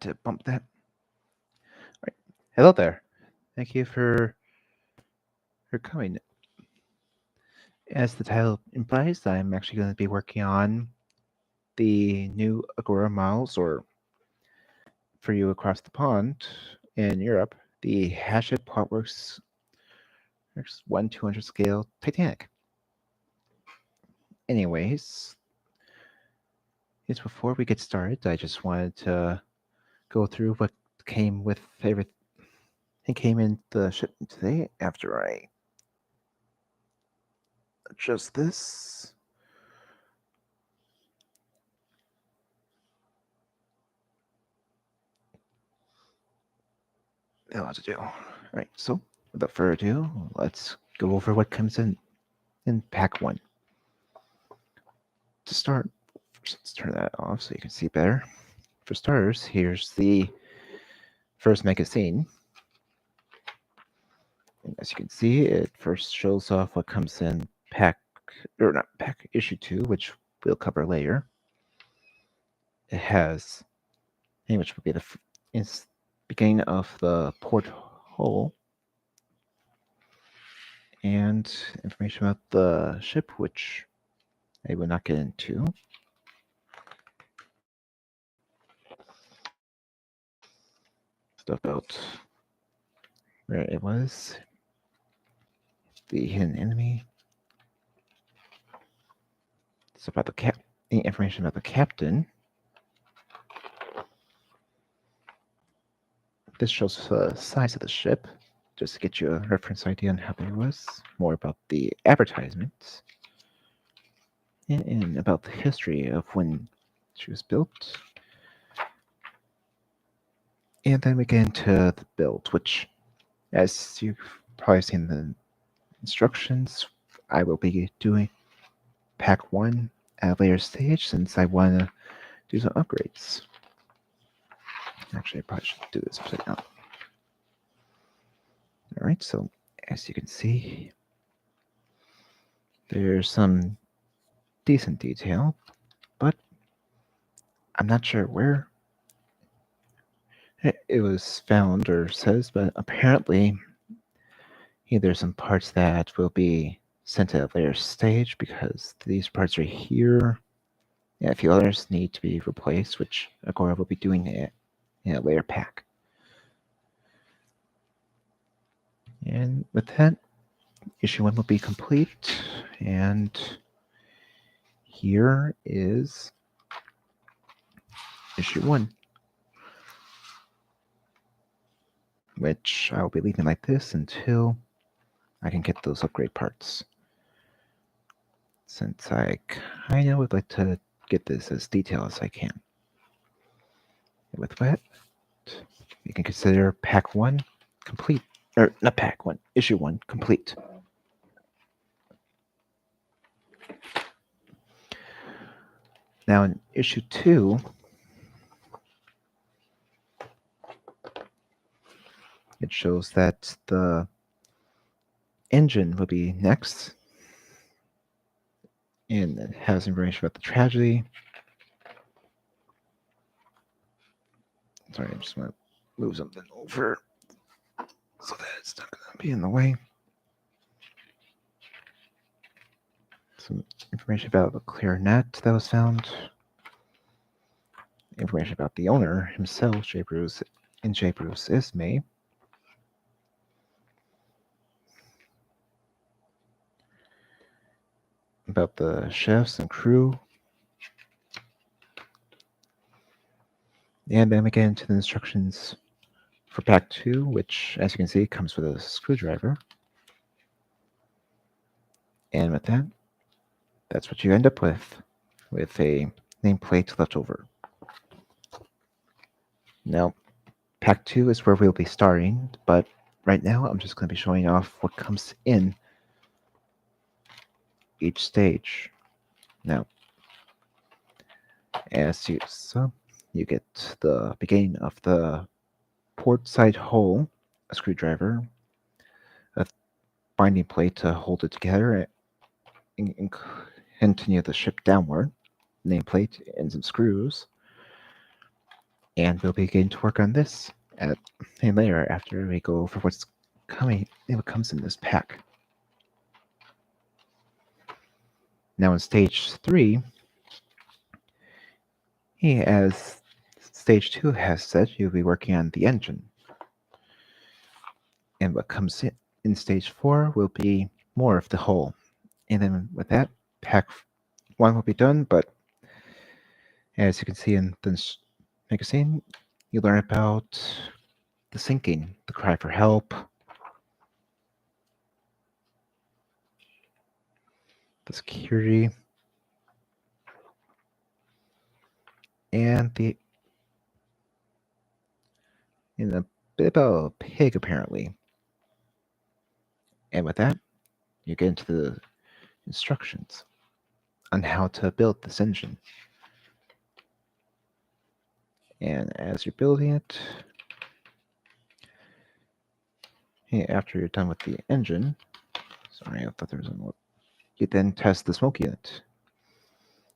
to bump that. Right. Hello there. Thank you for coming. As the title implies, I'm actually going to be working on the new Agora models, or for you across the pond in Europe, the Hachette Plotworks 1/200 scale Titanic. Anyways, before we get started, I just wanted to go through what came with everything. It came in the shipment today after I adjust this. A lot to do. All right, so without further ado, let's go over what comes in pack one. To start, let's turn that off so you can see better. For starters, here's the first magazine. And as you can see, it first shows off what comes in issue 2, which we'll cover later. It has, which will be the beginning of the porthole, and information about the ship, which I will not get into. Stuff about where it was, the hidden enemy, stuff about the information about the captain. This shows the size of the ship, just to get you a reference idea on how big it was. More about the advertisements, and about the history of when she was built. And then we get into the build, which, as you've probably seen the instructions, I will be doing pack 1 at a later stage, since I want to do some upgrades. Actually, I probably should do this upside down. All right, so as you can see, there's some decent detail, but I'm not sure where it was found or says, but apparently there's some parts that will be sent to a later stage, because these parts are here. Yeah, a few others need to be replaced, which Agora will be doing in a later pack. And with that, issue 1 will be complete, and here is issue 1, which I will be leaving like this until I can get those upgrade parts, since I kind of would like to get this as detailed as I can. And with that, you can consider pack 1 complete, or not pack 1, issue 1 complete. Now in issue 2, it shows that the engine will be next, and it has information about the tragedy. Sorry, I just want to move something over so that it's not going to be in the way. Some information about the clarinet that was found. Information about the owner himself, J. Bruce Ismay. About the chefs and crew. And then we get into the instructions for pack 2, which, as you can see, comes with a screwdriver. And with that, that's what you end up with a nameplate left over. Now, pack 2 is where we'll be starting, but right now I'm just going to be showing off what comes in each stage. Now, as you saw, you get the beginning of the port side hole, a screwdriver, a binding plate to hold it together, and continue the ship downward, nameplate, and some screws. And we'll begin to work on this later after we go over what's coming and what comes in this pack. Now in stage 3, as stage 2 has said, you'll be working on the engine. And what comes in stage 4 will be more of the hull. And then with that, pack 1 will be done, but as you can see in this magazine, you learn about the sinking, the cry for help, the security, and a bit about a pig apparently. And with that, you get into the instructions on how to build this engine. And as you're building it, after you're done with the engine, sorry, I thought there was one. You then test the smoke unit.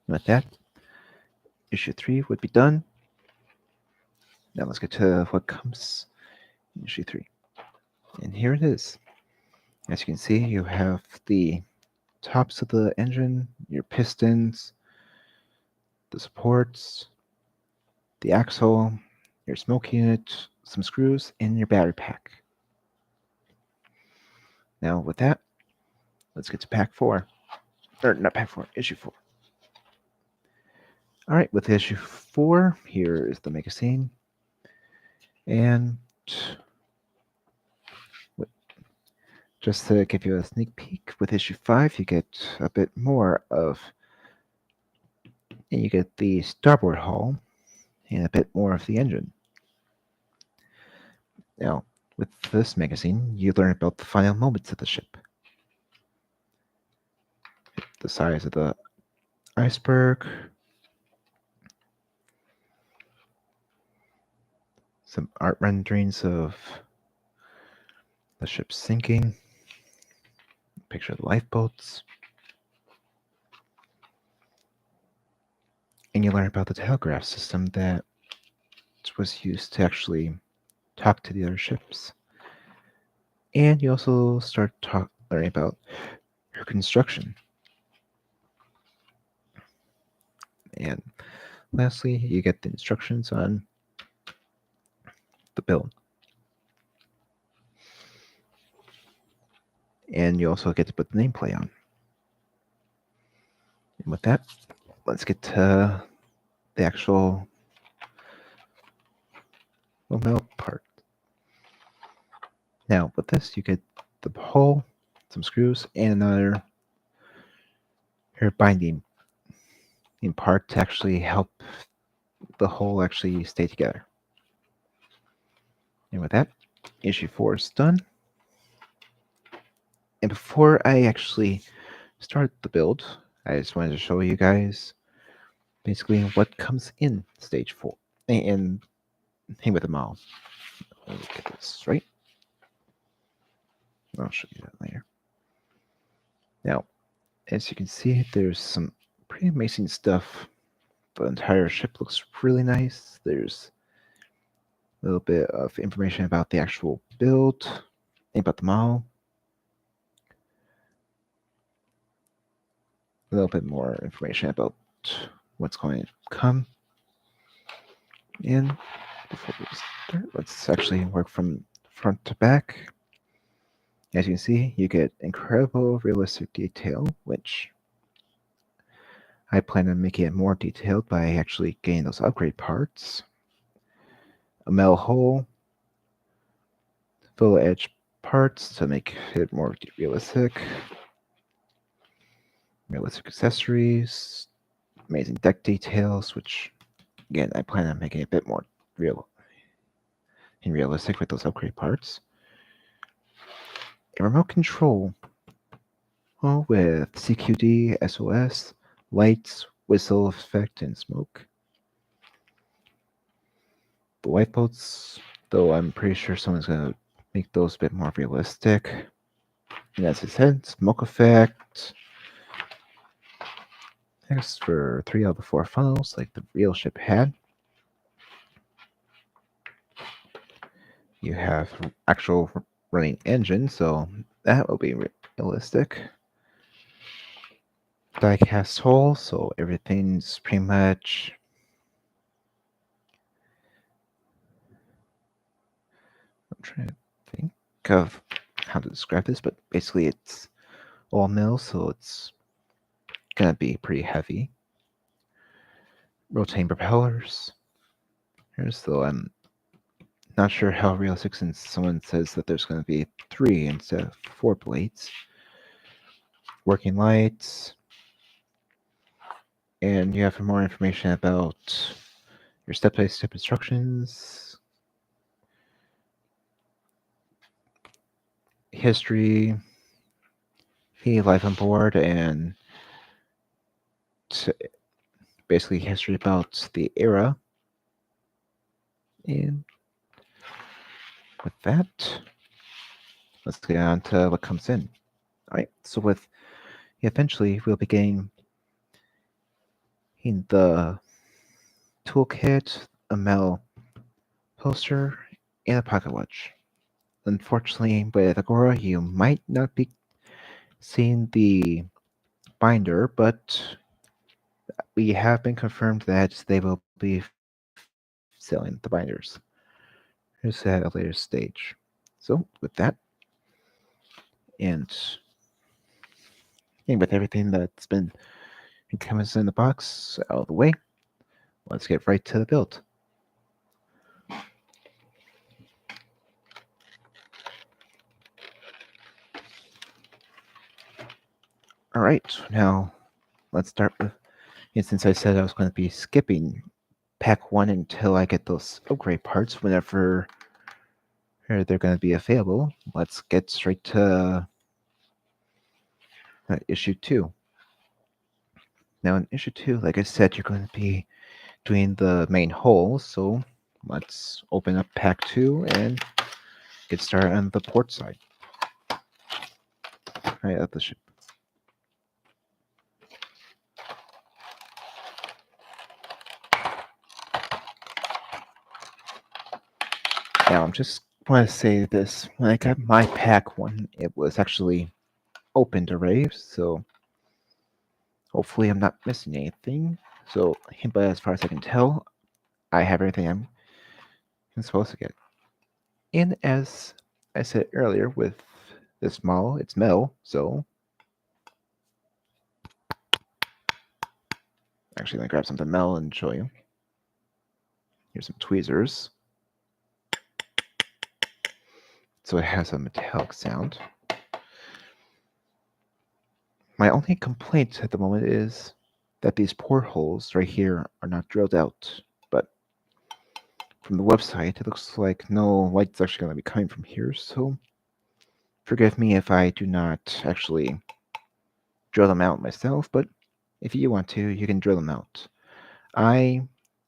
And with that, issue 3 would be done. Now let's get to what comes in issue 3. And here it is. As you can see, you have the tops of the engine, your pistons, the supports, the axle, your smoke unit, some screws, and your battery pack. Now with that, let's get to pack 4. Or not pack 4, issue 4. Alright, with issue 4, here is the magazine. And just to give you a sneak peek, with issue 5, you get a bit more of, and you get the starboard hull and a bit more of the engine. Now, with this magazine, you learn about the final moments of the ship. The size of the iceberg, some art renderings of the ship sinking, picture of the lifeboats, and you learn about the telegraph system that was used to actually talk to the other ships. And you also start learning about her construction. And lastly, you get the instructions on the build. And you also get to put the nameplate on. And with that, let's get to the actual melt part. Now, with this, you get the hull, some screws, and another hair binding in part to actually help the hull actually stay together. And with that, issue 4 is done. And before I actually start the build, I just wanted to show you guys basically what comes in stage 4 and hang with the model. Let me get this right. I'll show you that later. Now, as you can see, there's some pretty amazing stuff. The entire ship looks really nice. There's a little bit of information about the actual build, about the model. A little bit more information about what's going to come. And before we start, let's actually work from front to back. As you can see, you get incredible realistic detail, which I plan on making it more detailed by actually getting those upgrade parts. A metal hull, full edge parts to make it more realistic. Realistic accessories, amazing deck details, which again I plan on making it a bit more real and realistic with those upgrade parts. A remote control with CQD, SOS, lights, whistle effect, and smoke. The lifeboats, though I'm pretty sure someone's going to make those a bit more realistic. And as I said, smoke effect. Next for 3 out of the 4 funnels, like the real ship had. You have actual running engine, so that will be realistic. Die-cast hole, so everything's pretty much. I'm trying to think of how to describe this, but basically it's all metal, so it's gonna be pretty heavy. Rotating propellers. Here's though I'm not sure how realistic, since someone says that there's going to be 3 instead of 4 blades. Working lights. And you have more information about your step-by-step instructions, history, life on board, and basically history about the era. And with that, let's get on to what comes in. All right, so with eventually we'll be getting in the toolkit, a metal poster, and a pocket watch. Unfortunately, with Agora, you might not be seeing the binder, but we have been confirmed that they will be selling the binders. Here's at a later stage. So, with that, and with everything that's been coming in the box out of the way, let's get right to the build. All right, now let's start with. And since I said I was going to be skipping pack 1 until I get those upgrade parts whenever they're going to be available, let's get straight to issue 2. Now in issue 2, like I said, you're going to be doing the main hull, so let's open up pack 2 and get started on the port side. Right at the ship. Now I'm just want to say this, when I got my pack 1, it was actually opened already, so hopefully I'm not missing anything. So, but as far as I can tell, I have everything I'm supposed to get. And as I said earlier, with this model, it's metal, so actually, let me grab something metal and show you. Here's some tweezers. So it has a metallic sound. My only complaint at the moment is that these portholes right here are not drilled out, but from the website, it looks like no light's actually going to be coming from here, so forgive me if I do not actually drill them out myself, but if you want to, you can drill them out. I,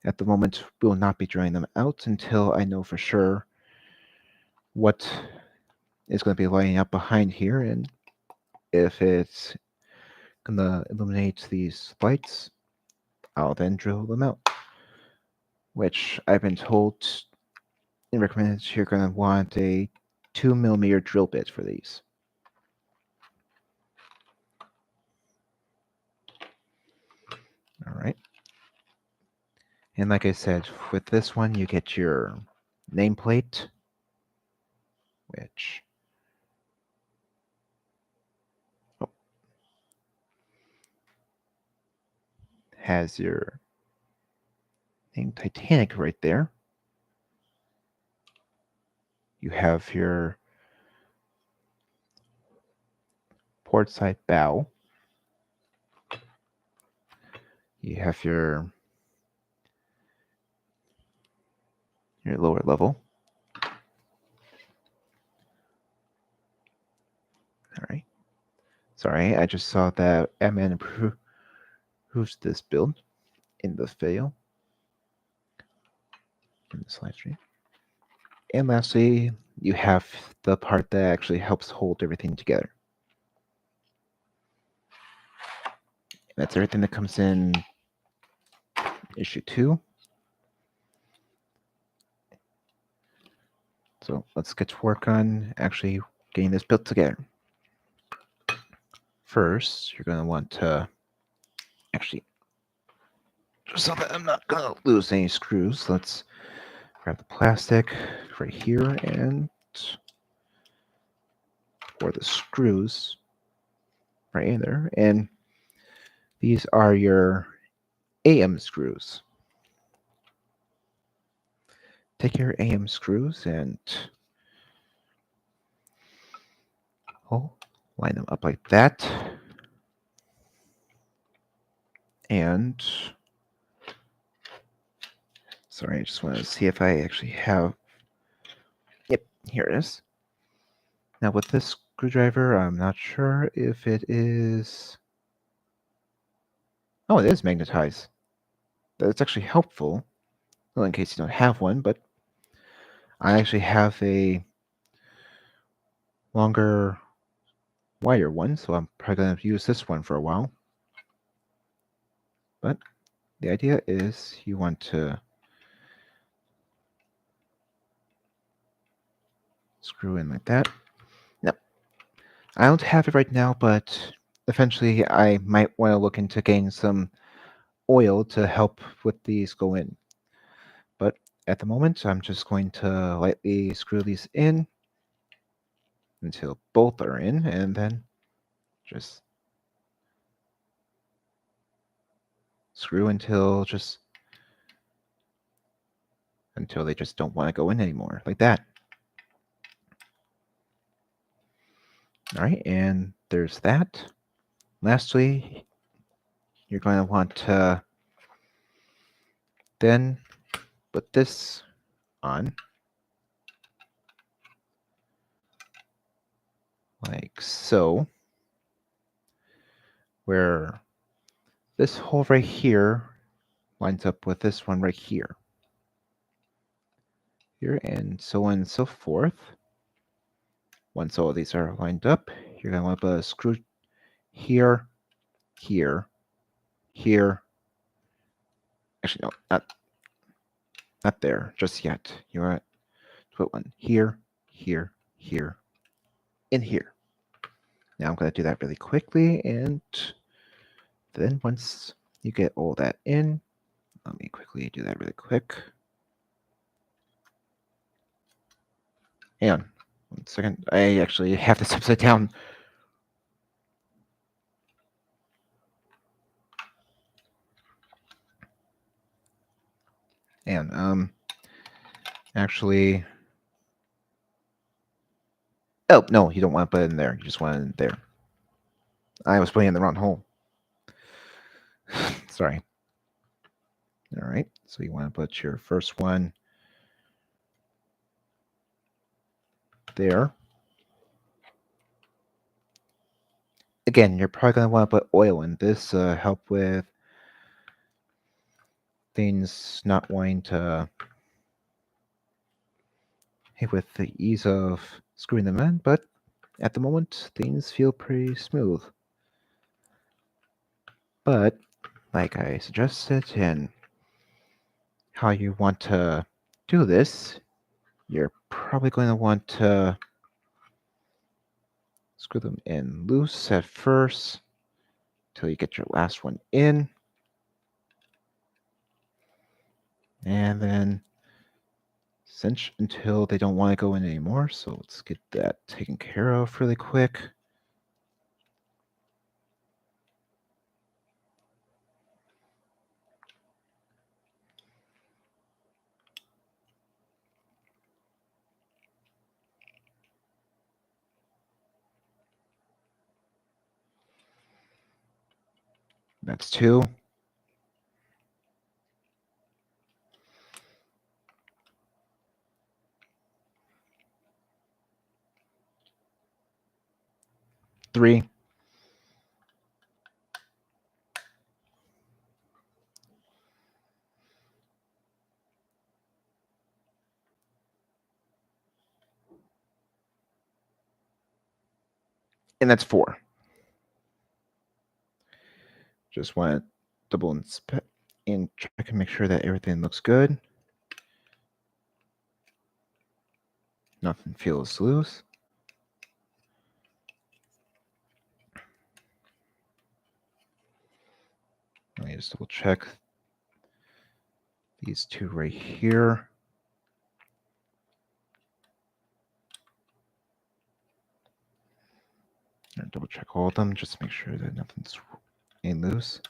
at the moment, will not be drilling them out until I know for sure what is going to be lighting up behind here, and if it's going to illuminate these lights, I'll then drill them out, which I've been told and recommended you're going to want a 2mm drill bit for these. All right. And like I said, with this one, you get your nameplate, which has your name Titanic right there. You have your port side bow. You have your lower level. All right. Sorry, I just saw that M.N. approves this build in the video in the slide stream. And lastly, you have the part that actually helps hold everything together. That's everything that comes in issue 2. So let's get to work on actually getting this built together. First, you're going to want to actually, so that I'm not going to lose any screws, let's grab the plastic right here and pour the screws right in there. And these are your AM screws. Take your AM screws and line them up like that. And sorry, I just want to see if I actually have. Yep, here it is. Now with this screwdriver, I'm not sure if it is. Oh, it is magnetized. That's actually helpful. Well, in case you don't have one, but I actually have a longer wire one, so I'm probably going to use this one for a while. But the idea is you want to screw in like that. Now, I don't have it right now, but eventually I might want to look into getting some oil to help with these go in. But at the moment, I'm just going to lightly screw these in until both are in, and then just screw until they just don't want to go in anymore, like that. All right, and there's that. Lastly, you're going to want to then put this on, like so, where this hole right here lines up with this one right here. Here, and so on and so forth. Once all of these are lined up, you're going to want to put a screw here, here, here. Actually, no, not there just yet. You want to put one here, here, here, in here. Now I'm going to do that really quickly, and then once you get all that in, let me quickly do that really quick. Hang on 1 second. I actually have this upside down. And actually, oh no, you don't want to put it in there. You just want it in there. I was putting it in the wrong hole. Sorry. All right, so you want to put your first one there. Again, you're probably going to want to put oil in this, help with things not wanting to, with the ease of screwing them in, but at the moment, things feel pretty smooth. But, like I suggested, and how you want to do this, you're probably going to want to screw them in loose at first until you get your last one in. And then cinch until they don't want to go in anymore. So let's get that taken care of really quick. That's 2. Three. And that's 4. Just want to double inspect and check and make sure that everything looks good. Nothing feels loose. Let me just double check these two right here. And double check all of them just to make sure that nothing's ain't loose.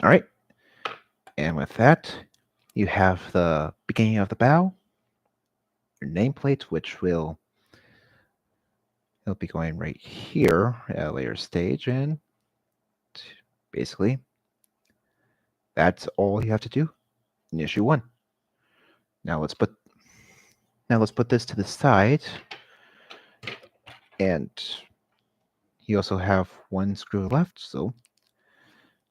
All right. And with that, you have the beginning of the bow, your nameplate, which it'll be going right here at a later stage, and basically that's all you have to do in issue 1. Now let's put this to the side, and you also have one screw left, so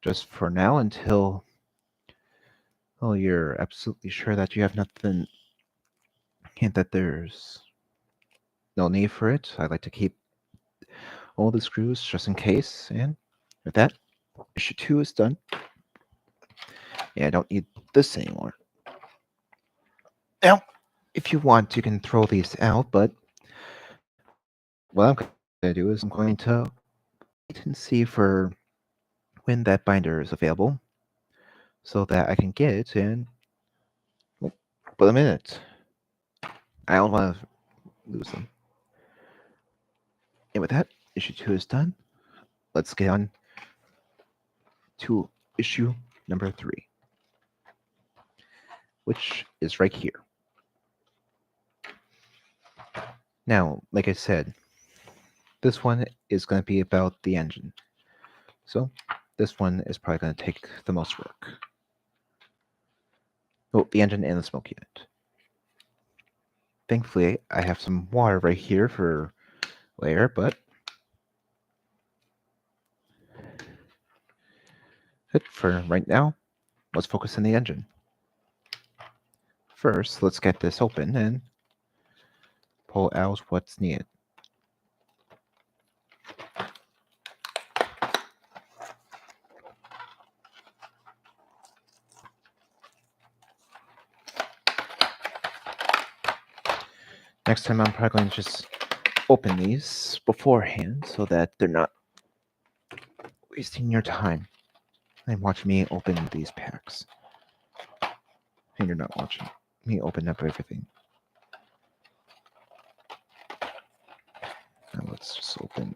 just for now until you're absolutely sure that you have nothing and that there's no need for it. I like to keep all the screws just in case, and with that, issue 2 is done. Yeah, I don't need this anymore. Now, if you want, you can throw these out, but what I'm going to do is I'm going to wait and see for when that binder is available so that I can get it and put them in it. I don't want to lose them. And with that, issue 2 is done. Let's get on to issue number 3, which is right here. Now, like I said, this one is going to be about the engine. So this one is probably going to take the most work. Oh, the engine and the smoke unit. Thankfully, I have some water right here for later, but for right now, let's focus on the engine. First, let's get this open and pull out what's needed. Next time, I'm probably going to just open these beforehand so that they're not wasting your time and watching me open these packs. And you're not watching me open up everything. Now let's just open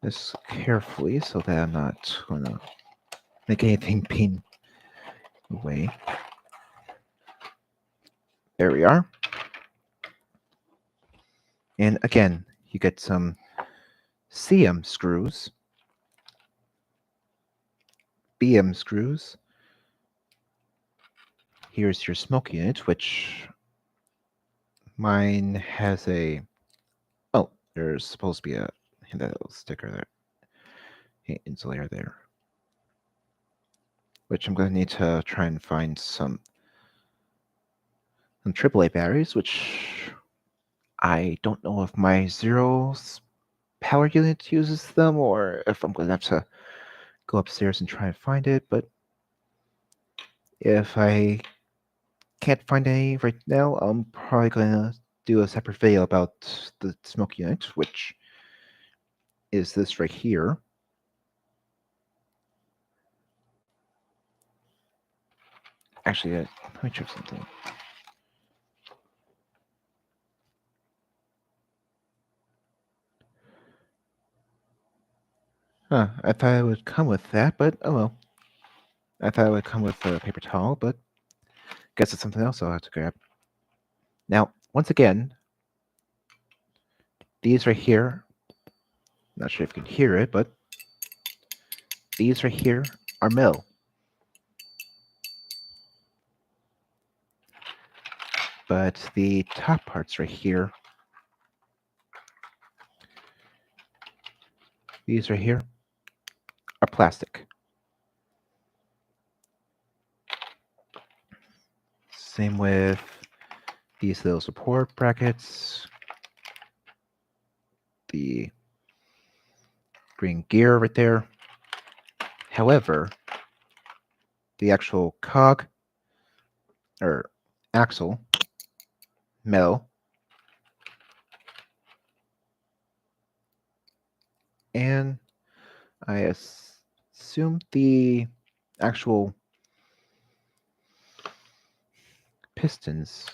this carefully so that I'm not going to make anything pin away. There we are. And again, you get some CM screws, BM screws. Here's your smoke unit, which mine has a... Oh, there's supposed to be a that little sticker there, insulator there, which I'm going to need to try and find some AAA batteries, which I don't know if my Zero's power unit uses them or if I'm going to have to go upstairs and try and find it, but if I can't find any right now, I'm probably going to do a separate video about the smoke unit, which is this right here. Actually, let me check something. Huh, I thought it would come with that, but oh well. I thought it would come with a paper towel, but guess it's something else I'll have to grab. Now, once again, these right here, not sure if you can hear it, but these right here are metal. But the top parts right here, these right here, are plastic. Same with these little support brackets, the green gear right there. However, the actual cog or axle metal, and I assume the actual pistons.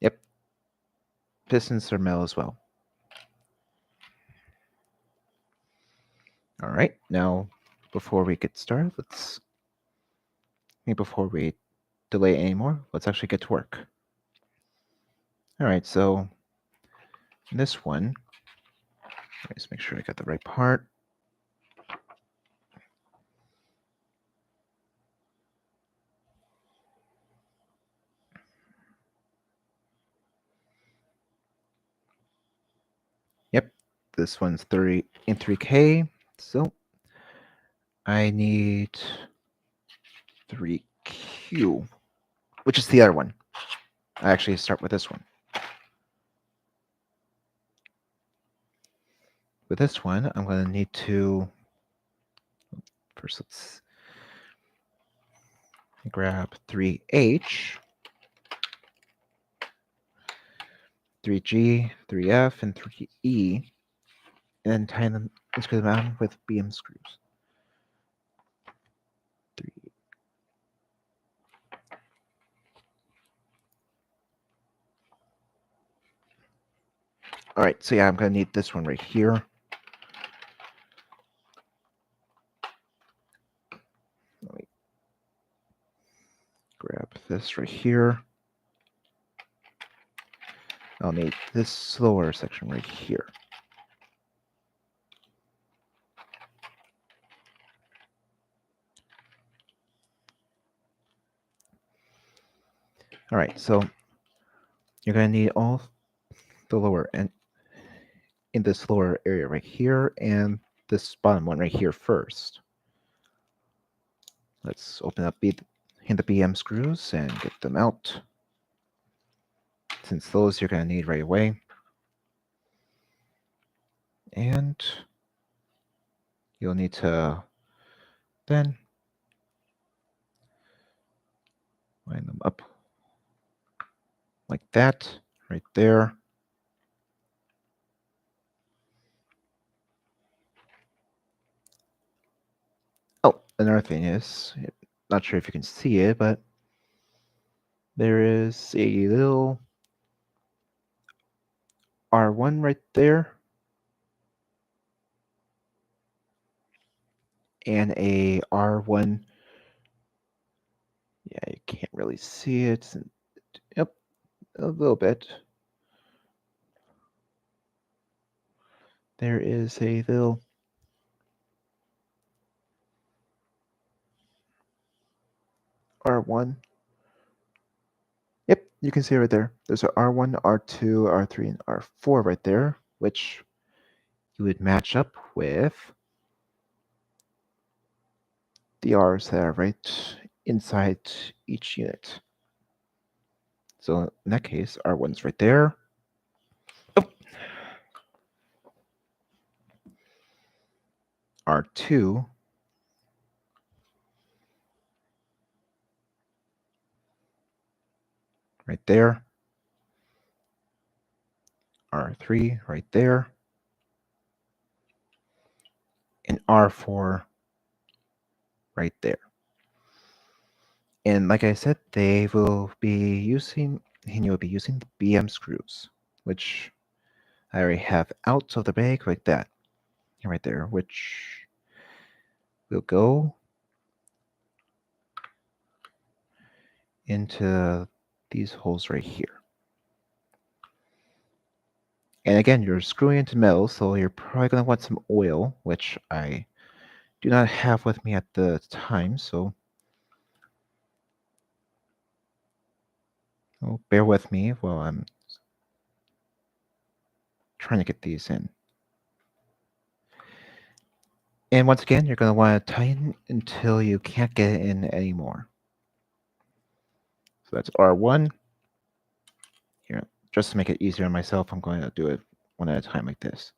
Yep, pistons are metal as well. All right, now before we get started, before we delay anymore, let's actually get to work. All right, so this one, let's make sure I got the right part. Yep, this one's 30 in 3K, so I need 3Q, which is the other one. I actually start with this one. With this one, I'm going to need to first let's grab 3H, 3G, 3F, and 3E, and then tie them and screw them on with BM screws. 3. All right, so yeah, I'm going to need this one right here. Let me grab this right here. I'll need this lower section right here. All right, so you're going to need all the lower end in this lower area right here and this bottom one right here first. Let's open up the BM screws and get them out, since those you're going to need right away. And you'll need to then line them up like that, right there. Oh, another thing is, not sure if you can see it, but there is a little R1 right there, and a R1. Yeah, you can't really see it. Yep, a little bit. There is a little R1. Yep, you can see it right there. There's a R1, R2, R3, and R4 right there, which you would match up with the R's that are right inside each unit. So in that case, R1's right there. Oh. R2 right there. R3 right there. And R4 right there. And like I said, they will be using, and you'll be using the BM screws, which I already have out of the bag like that, right there, which will go into these holes right here. And again, you're screwing into metal, so you're probably going to want some oil, which I do not have with me at the time, so bear with me while I'm trying to get these in. And once again, you're going to want to tighten until you can't get it in anymore. So that's R1. Here, just to make it easier on myself, I'm going to do it one at a time like this.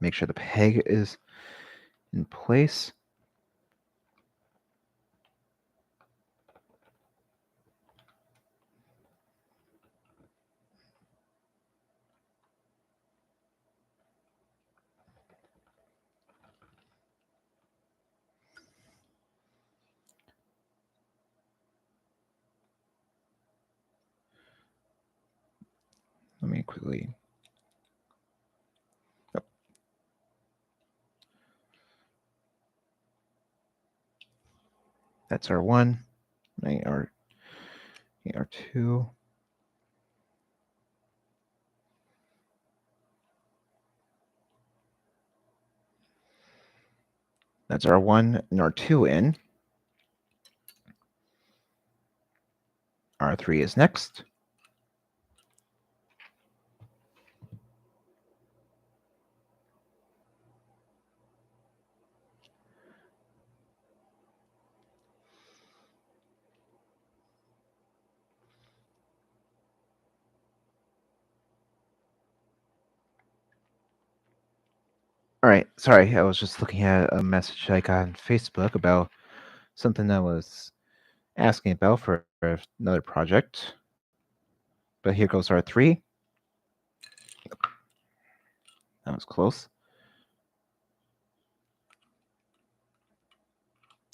Make sure the peg is in place. Let me quickly. Oh. That's R1, R2. That's R1 and R2 in. R3 is next. All right, sorry, I was just looking at a message I got on Facebook about something I was asking about for another project. But here goes R3. That was close.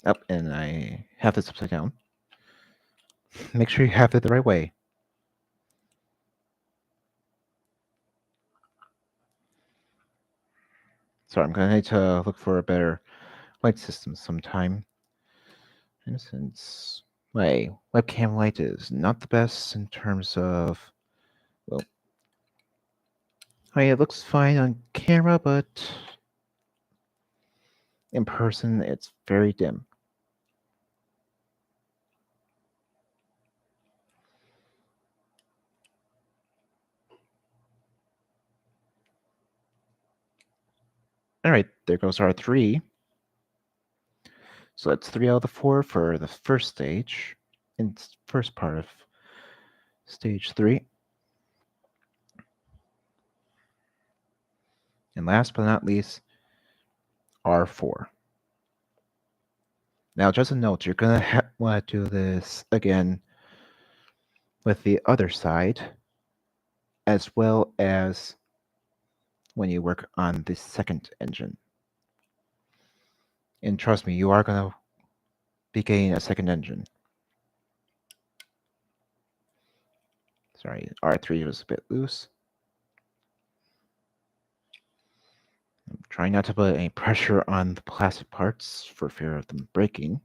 Up, and I have this upside down. Make sure you have it the right way. Sorry, I'm going to need to look for a better light system sometime. And since my webcam light is not the best in terms of, well, it looks fine on camera, but in person it's very dim. All right, there goes R3. So that's 3 out of the 4 for the first stage, in first part of stage 3. And last but not least, R4. Now, just a note, you're going to want to do this again with the other side, as well as when you work on the second engine. And trust me, you are going to be getting a second engine. Sorry, R3 was a bit loose. I'm trying not to put any pressure on the plastic parts for fear of them breaking.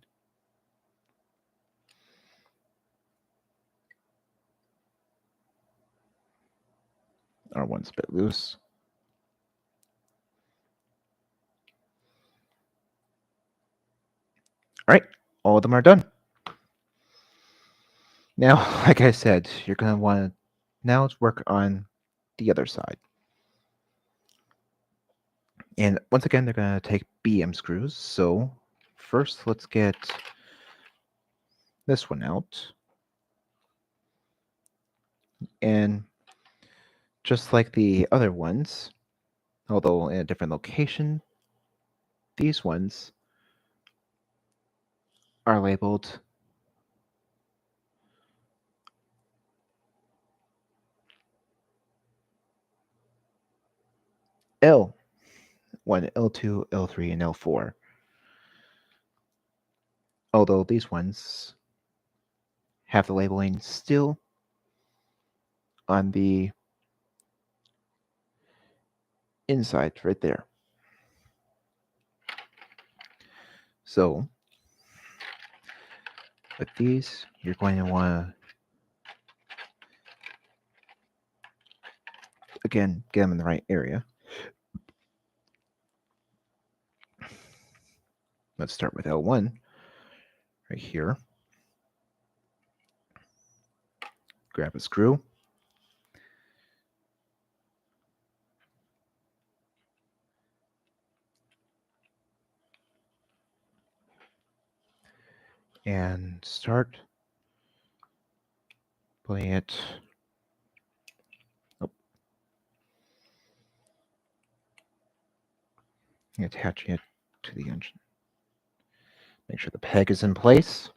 R1's a bit loose. All right, all of them are done. Now, like I said, you're going to want to now work on the other side. And once again, they're going to take BM screws. So first, let's get this one out. And just like the other ones, although in a different location, these ones are labeled L1, L2, L3, and L4. Although these ones have the labeling still on the inside right there. So with these, you're going to want to, again, get them in the right area. Let's start with L1 right here. Grab a screw. And start putting it. Oh. attaching it to the engine. Make sure the peg is in place.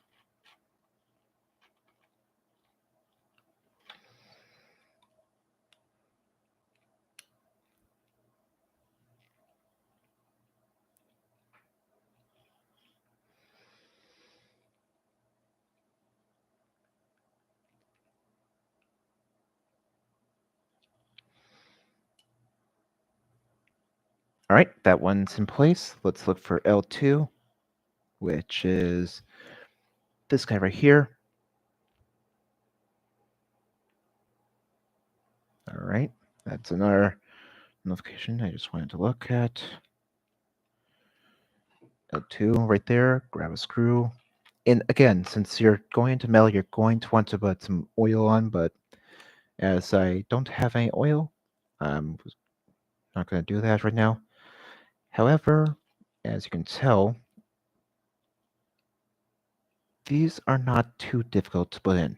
All right, that one's in place. Let's look for L2, which is this guy right here. All right, that's another notification I just wanted to look at. L2 right there, grab a screw. And again, since you're going to metal, you're going to want to put some oil on, but as I don't have any oil, I'm not going to do that right now. However, as you can tell, these are not too difficult to put in.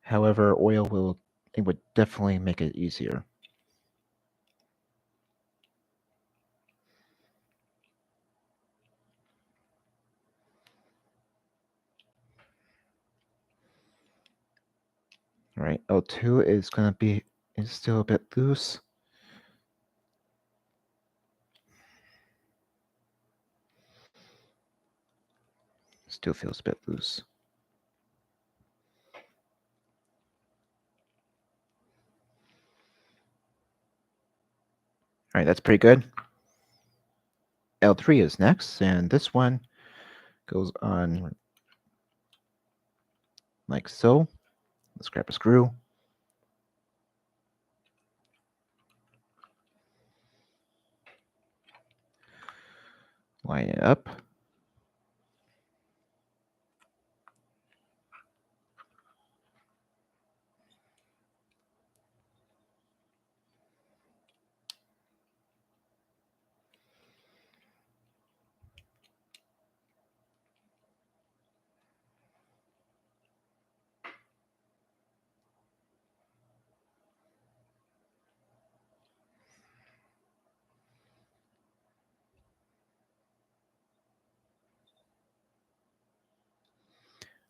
However, it would definitely make it easier. All right, L2 is still a bit loose. Still feels a bit loose. All right, that's pretty good. L3 is next, and this one goes on like so. Let's grab a screw. Line it up.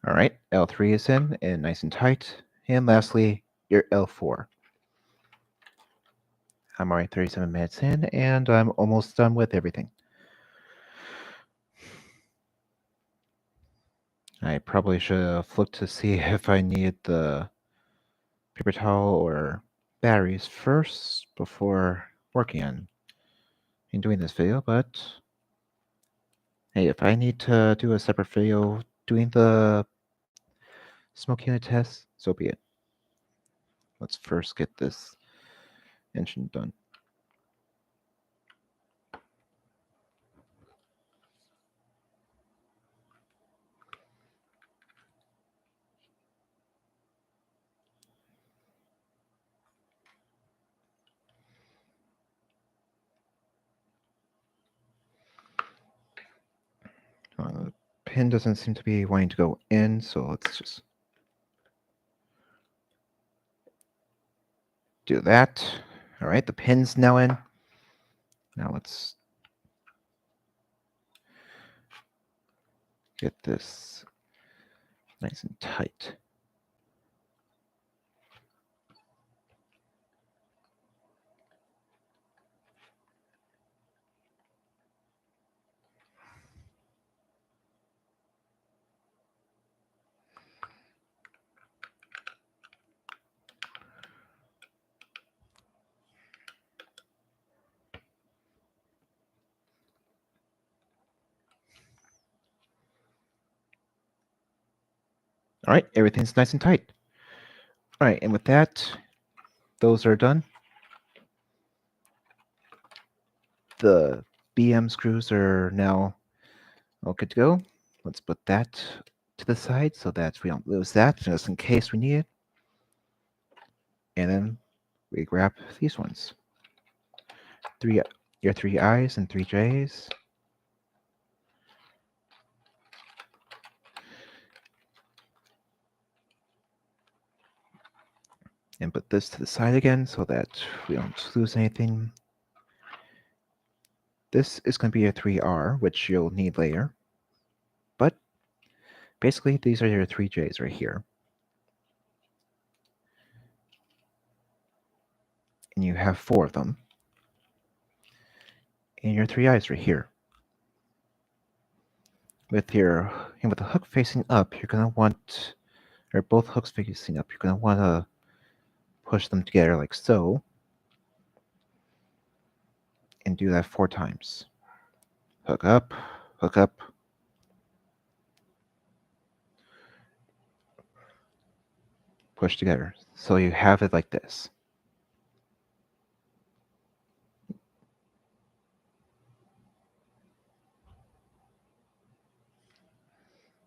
All right, L3 is in and nice and tight. And lastly, your L4. I'm already 37 minutes in, and I'm almost done with everything. I probably should have looked to see if I needed the paper towel or batteries first before working on and doing this video, but hey, if I need to do a separate video doing the smoke unit test, so be it. Let's first get this engine done. The pin doesn't seem to be wanting to go in, so let's just do that. All right, the pin's now in. Now let's get this nice and tight. All right, everything's nice and tight. All right, and with that, those are done. The BM screws are now all good to go. Let's put that to the side so that we don't lose that, just in case we need it. And then we grab these ones. Your 3 I's and 3 J's. And put this to the side again so that we don't lose anything. This is going to be a 3R, which you'll need later. But basically, these are your 3Js right here. And you have 4 of them. And your 3Is right here. With the hook facing up, you're going to want, or both hooks facing up, you're going to want to push them together like so. And do that 4 times. Hook up, push together. So you have it like this.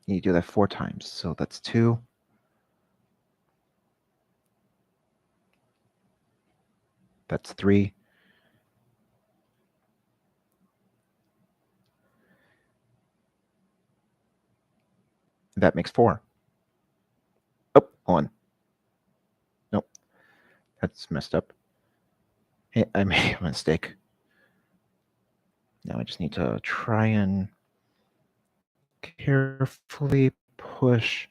You do that 4 times. So that's 2. That's 3. That makes 4. Oh, hold on. Nope. That's messed up. Hey, I made a mistake. Now I just need to try and carefully push.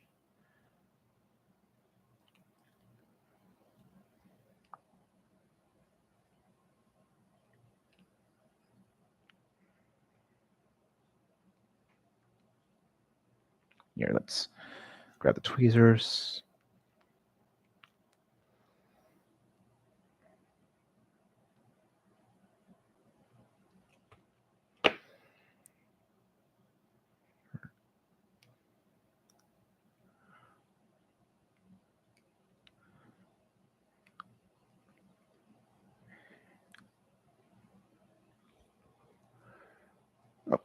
Here, let's grab the tweezers. Oh.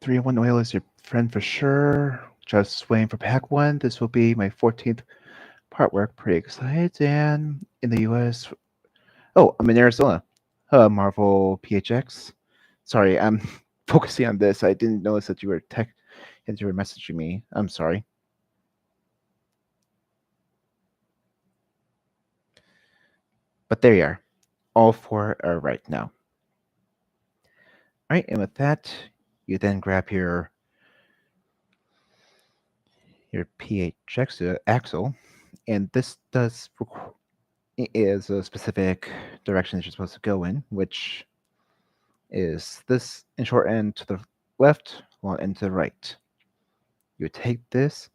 301 oil is your friend for sure. Just waiting for pack 1. This will be my 14th part work. Pretty excited. And in the US, oh, I'm in Arizona. Marvel PHX. Sorry, I'm focusing on this. I didn't notice that you were messaging me. I'm sorry. But there you are. All 4 are right now. All right, and with that, you then grab your PHX axle, and this is a specific direction that you're supposed to go in, which is this in short end to the left, long end to the right. You take this,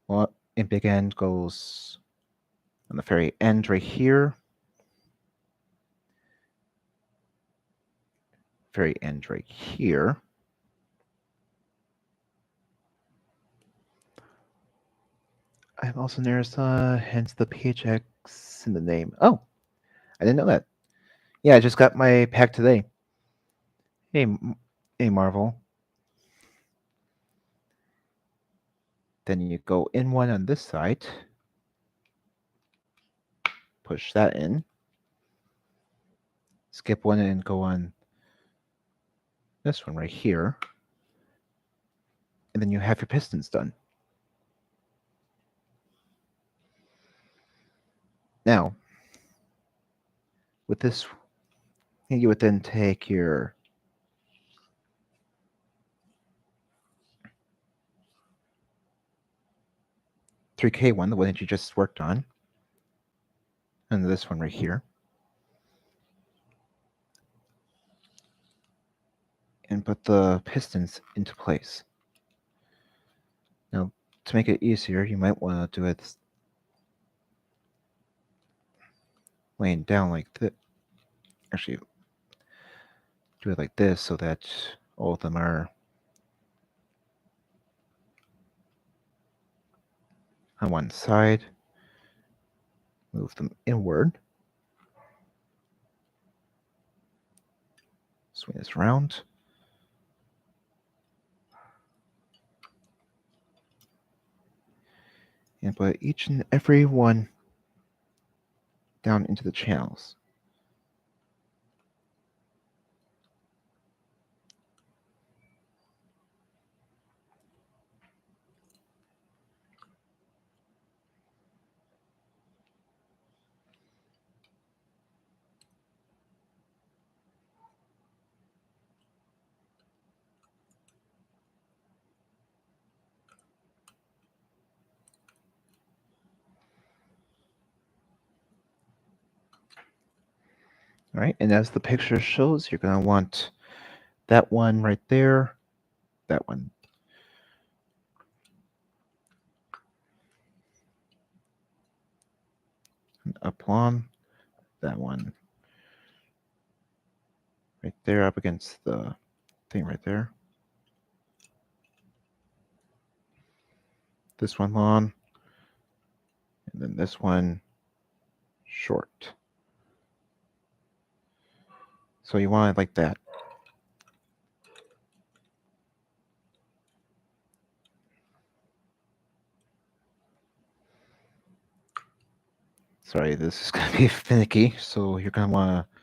and big end goes on the very end right here. Very end right here. I'm also in Arizona, hence the PHX in the name. Oh, I didn't know that. Yeah, I just got my pack today. Hey, hey, Marvel. Then you go in one on this side. Push that in. Skip one and go on this one right here. And then you have your pistons done. Now, with this, you would then take your $3K1, the one that you just worked on, and this one right here, and put the pistons into place. Now, to make it easier, you might want to do it laying down like this. Actually, do it like this so that all of them are on one side. Move them inward. Swing this around. And put each and every one down into the channels. All right, and as the picture shows, you're going to want that one right there, that one. And up along, that one. Right there up against the thing right there. This one long, and then this one short. So you want it like that. Sorry, this is going to be finicky, so you're going to want to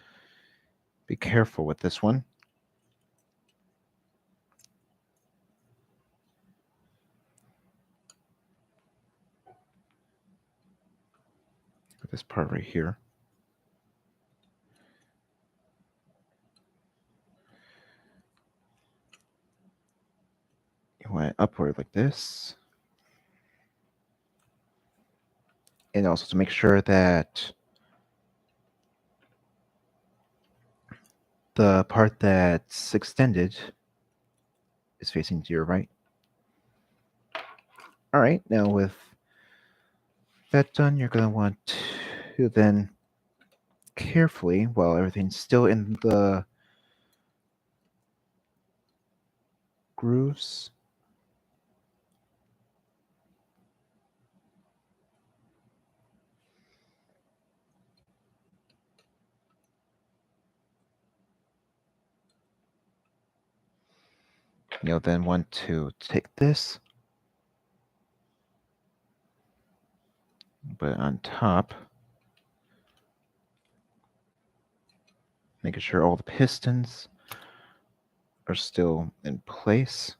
be careful with this one. This part right here. You want it upward like this. And also to make sure that the part that's extended is facing to your right. All right, now with that done, you're going to want to then carefully, while everything's still in the grooves, you'll then want to take this, put it on top, making sure all the pistons are still in place.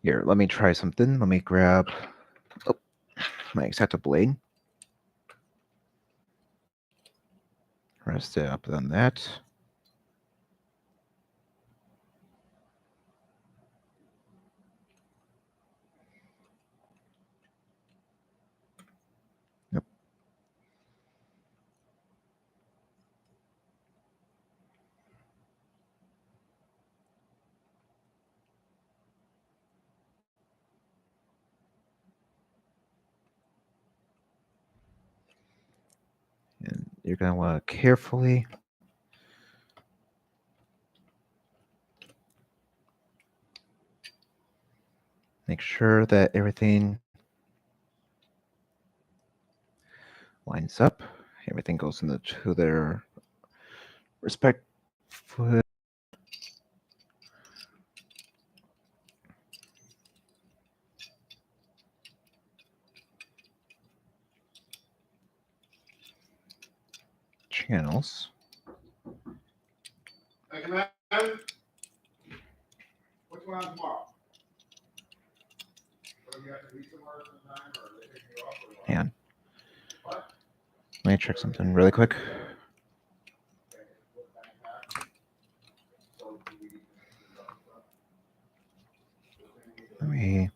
Here, let me try something. Let me grab my X-Acto blade. Rest it up on that. Yep. And you're going to want to carefully make sure that everything lines up. Everything goes into their respective channels. Hey, man. What's going on tomorrow? What, you have to be somewhere sometime, or they take you off, or what? And What? let me check something really quick. Let me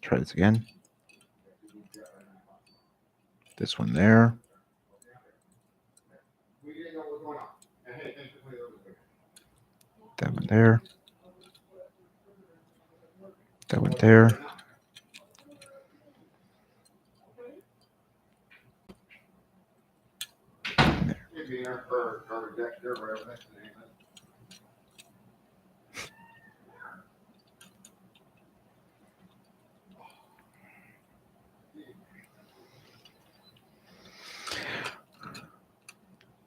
try this again. This one there. We didn't know what was going on. And hey, thanks for playing over there. That one there. That one there. You'd be there or Dexter, or whatever that's the name is.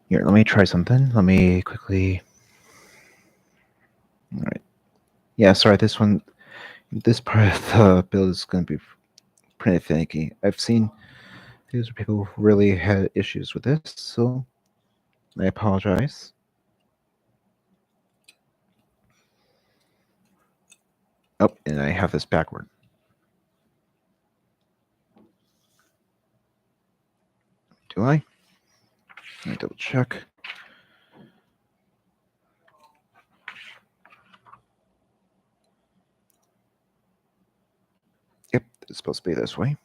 Here, let me try something. Let me quickly. All right. Yeah, sorry. This part of the build is going to be pretty finicky. I've seen these people who really had issues with this, so I apologize. Oh, and I have this backward. Do I? Let me double check. It's supposed to be this way.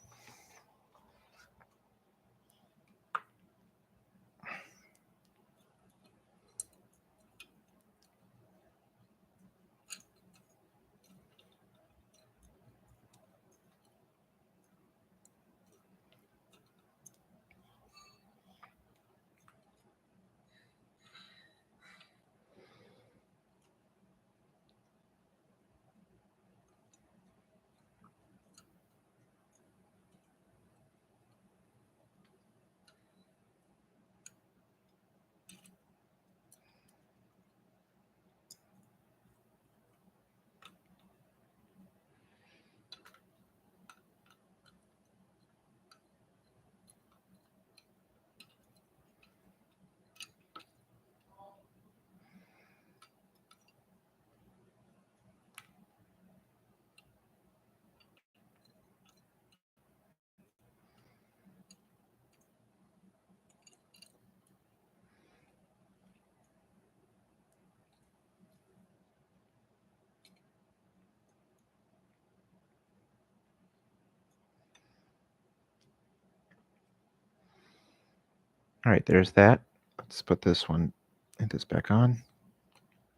All right, there's that. Let's put this one and this back on,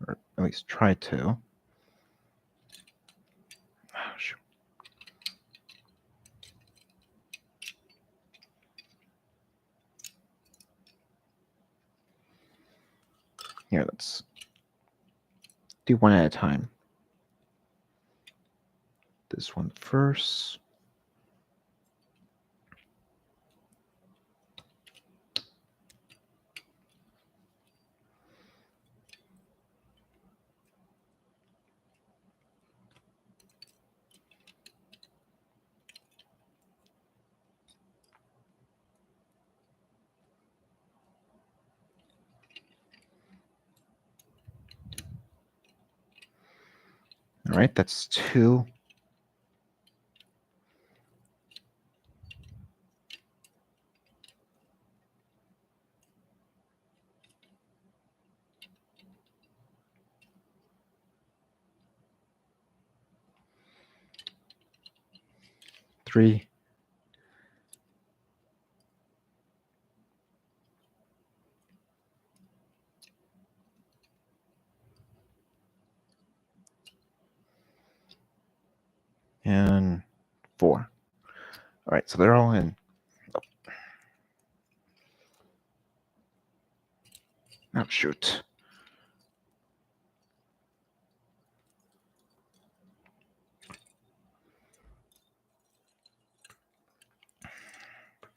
or at least try to. Oh, shoot. Here, let's do one at a time. This one first. All right, that's 2. Three. And 4. All right, so they're all in. Oh, shoot.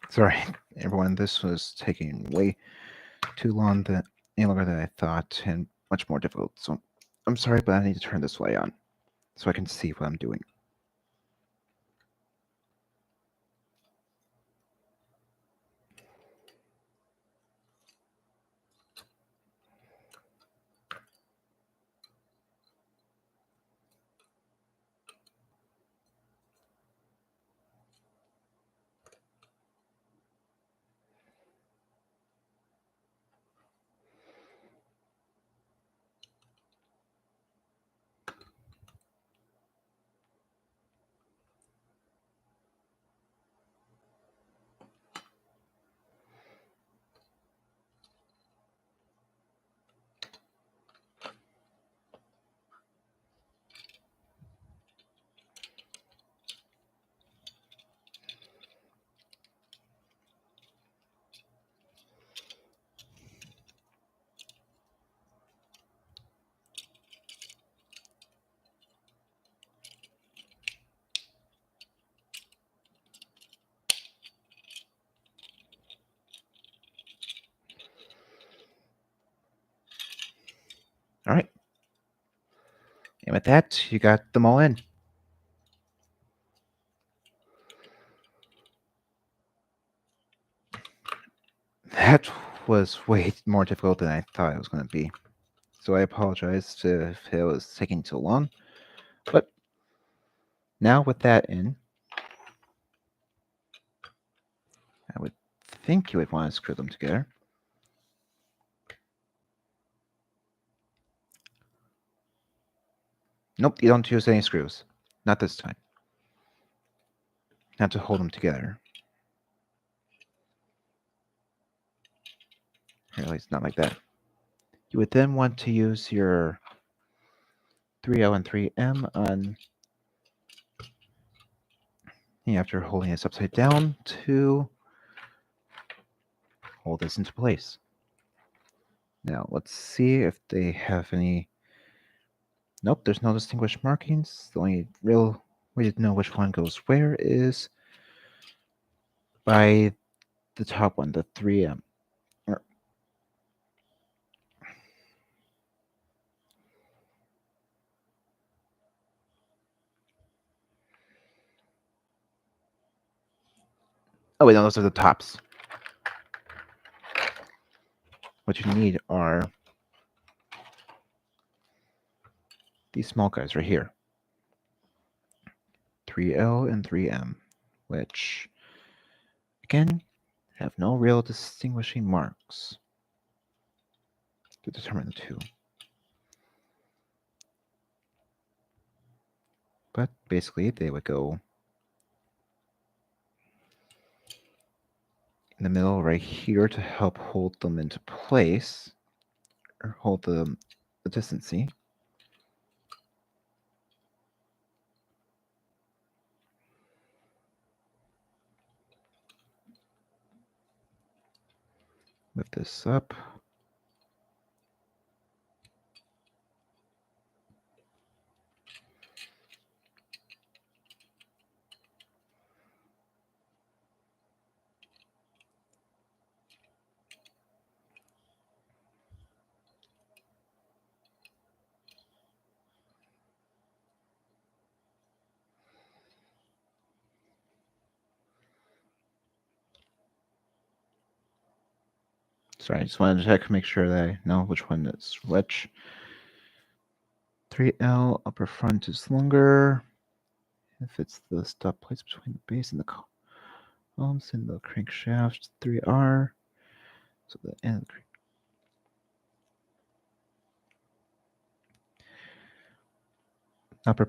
Sorry, everyone. This was taking way too long, any longer than I thought, and much more difficult. So I'm sorry, but I need to turn this light on so I can see what I'm doing. All right. And with that, you got them all in. That was way more difficult than I thought it was going to be. So I apologize if it was taking too long. But now with that in, I would think you would want to screw them together. Nope, you don't use any screws. Not this time. not to hold them together. Or at least not like that. You would then want to use your 3L and 3M on, after holding this upside down, to hold this into place. Now let's see if they have any. Nope, there's no distinguished markings. The only real way to know which one goes where is by the top one, the 3M. Oh wait, no, those are the tops. What you need are these small guys right here. 3L and 3M, which, again, have no real distinguishing marks to determine the two. But basically, they would go in the middle right here to help hold them into place, or hold the distancy. Lift this up. Sorry, I just wanted to check, make sure that I know which one is which. 3L, upper front is longer. If it's the stop placed between the base and the columns in the crankshaft, 3R. So the end of the upper.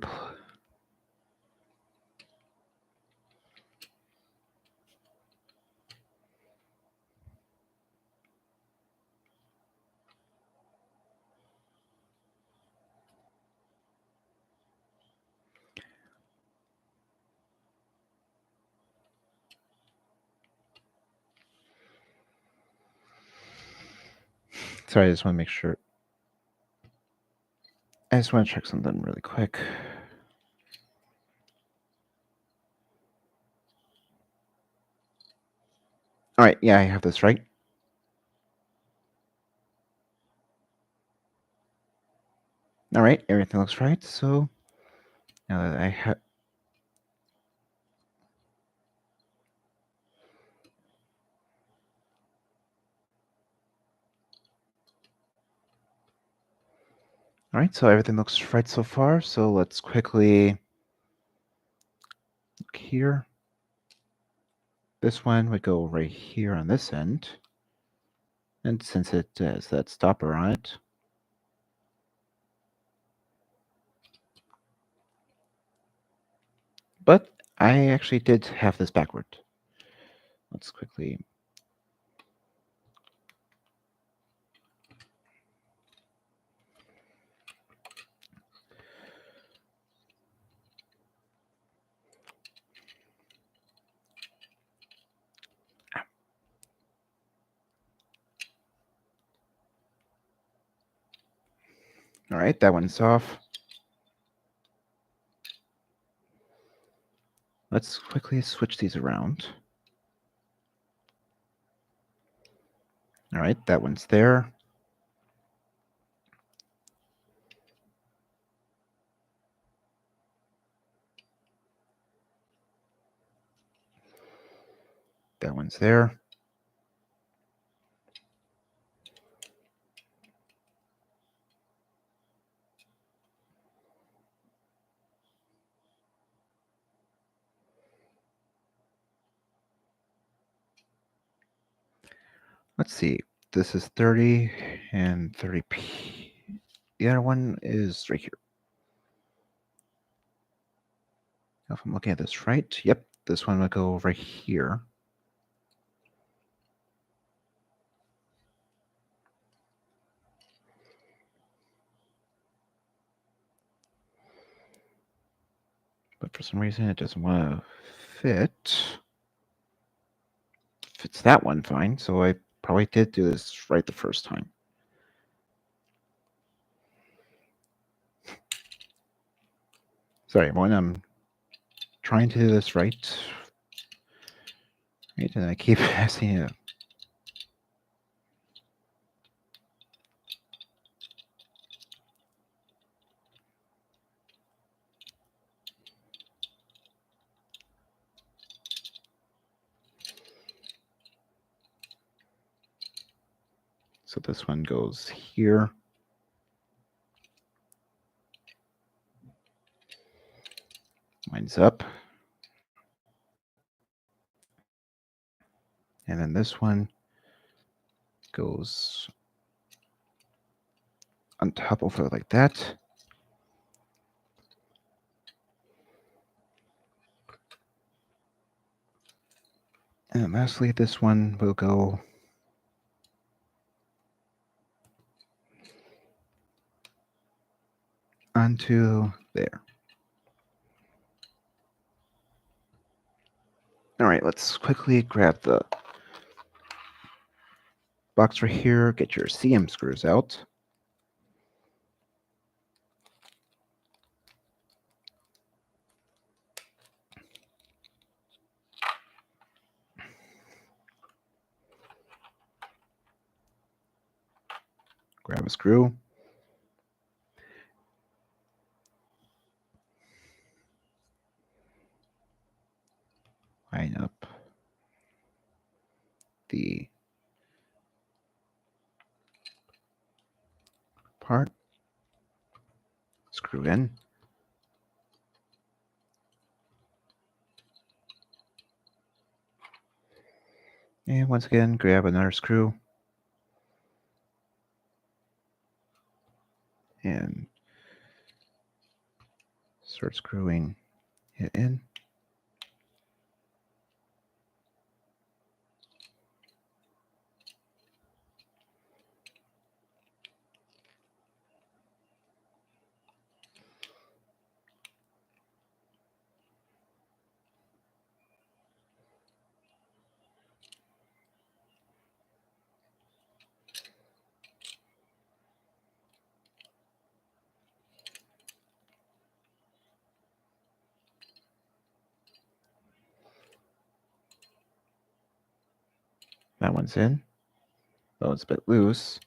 Sorry, I just want to make sure. I just want to check something really quick. All right, yeah, I have this right. All right, everything looks right. So now that I have. All right, so everything looks right so far. So let's quickly look here. This one would go right here on this end. And since it has that stopper on it, but I actually did have this backward. Let's quickly. All right, that one's off. Let's quickly switch these around. All right, that one's there. That one's there. Let's see. This is 30 and 30p. The other one is right here. If I'm looking at this right, yep, this one will go over here. But for some reason, it doesn't want to fit. Fits that one fine, so I probably did do this right the first time. Sorry, everyone, I'm trying to do this right. Right, and I keep asking it. So this one goes here. Lines up. And then this one goes on top over like that. And lastly, this one will go onto there. All right, let's quickly grab the box right here, get your CM screws out. Grab a screw. Line up the part. Screw in. And once again, grab another screw. And start screwing it in. That one's in. Though it's a bit loose.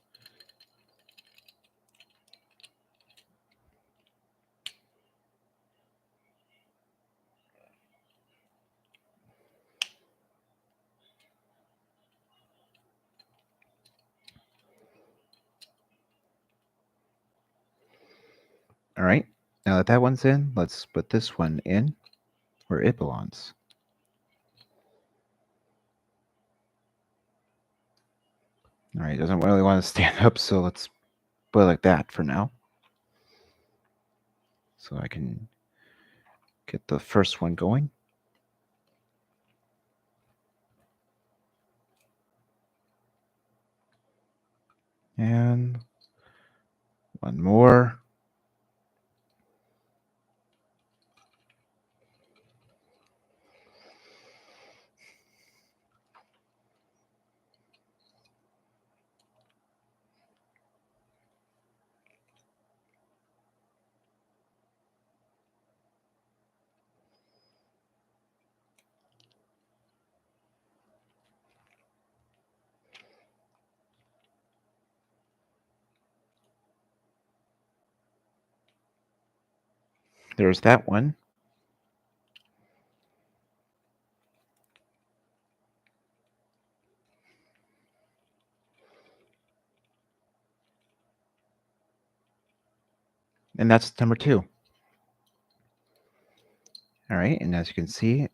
All right, now that that one's in, let's put this one in where it belongs. All right, it doesn't really want to stand up, so let's put it like that for now. So I can get the first one going. And one more. There's that one. And that's number 2. All right, and as you can see,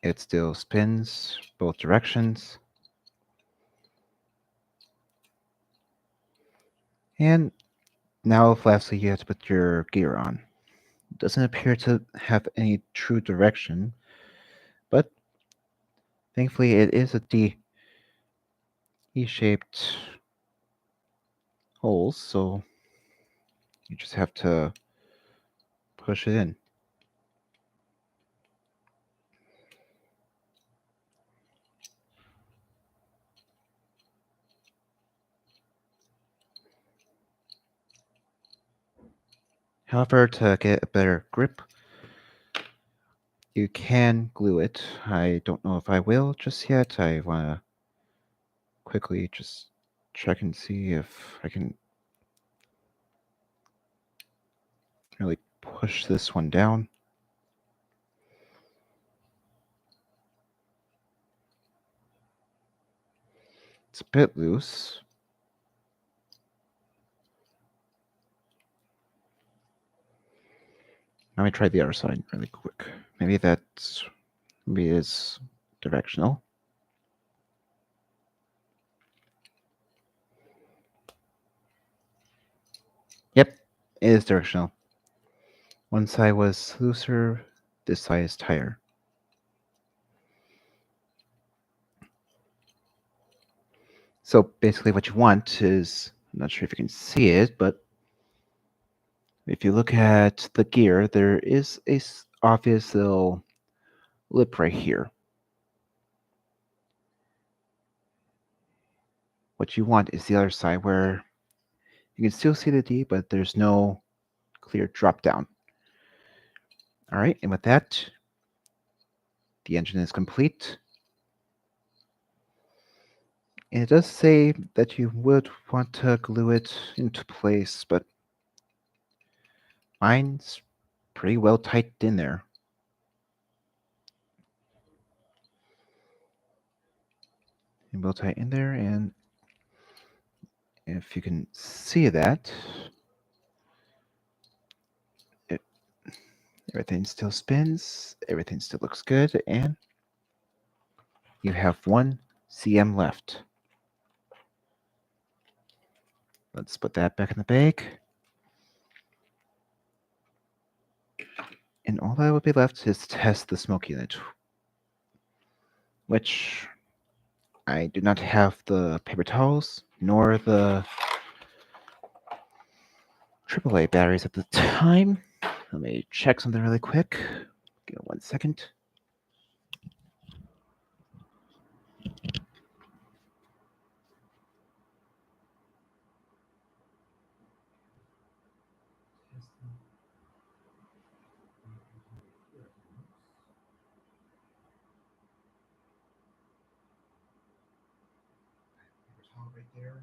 it still spins both directions. And now lastly, you have to put your gear on. It doesn't appear to have any true direction, Thankfully, it is a D-shaped hole, so you just have to push it in. However, to get a better grip, you can glue it. I don't know if I will just yet. I want to quickly just check and see if I can really push this one down. It's a bit loose. Let me try the other side really quick. Maybe is directional. Yep, it is directional. One side was looser, this side is tighter. So basically what you want is, I'm not sure if you can see it, but if you look at the gear, there is a obvious little lip right here. What you want is the other side where you can still see the D, but there's no clear drop down. All right, and with that, the engine is complete. And it does say that you would want to glue it into place, but mine's pretty well tightened in there. And we'll tighten in there, and if you can see that, everything still spins, everything still looks good, and you have 1 cm left. Let's put that back in the bag. And all that would be left is to test the smoke unit, which I do not have the paper towels nor the AAA batteries at the time. Let me check something really quick. Give it 1 second. Right there.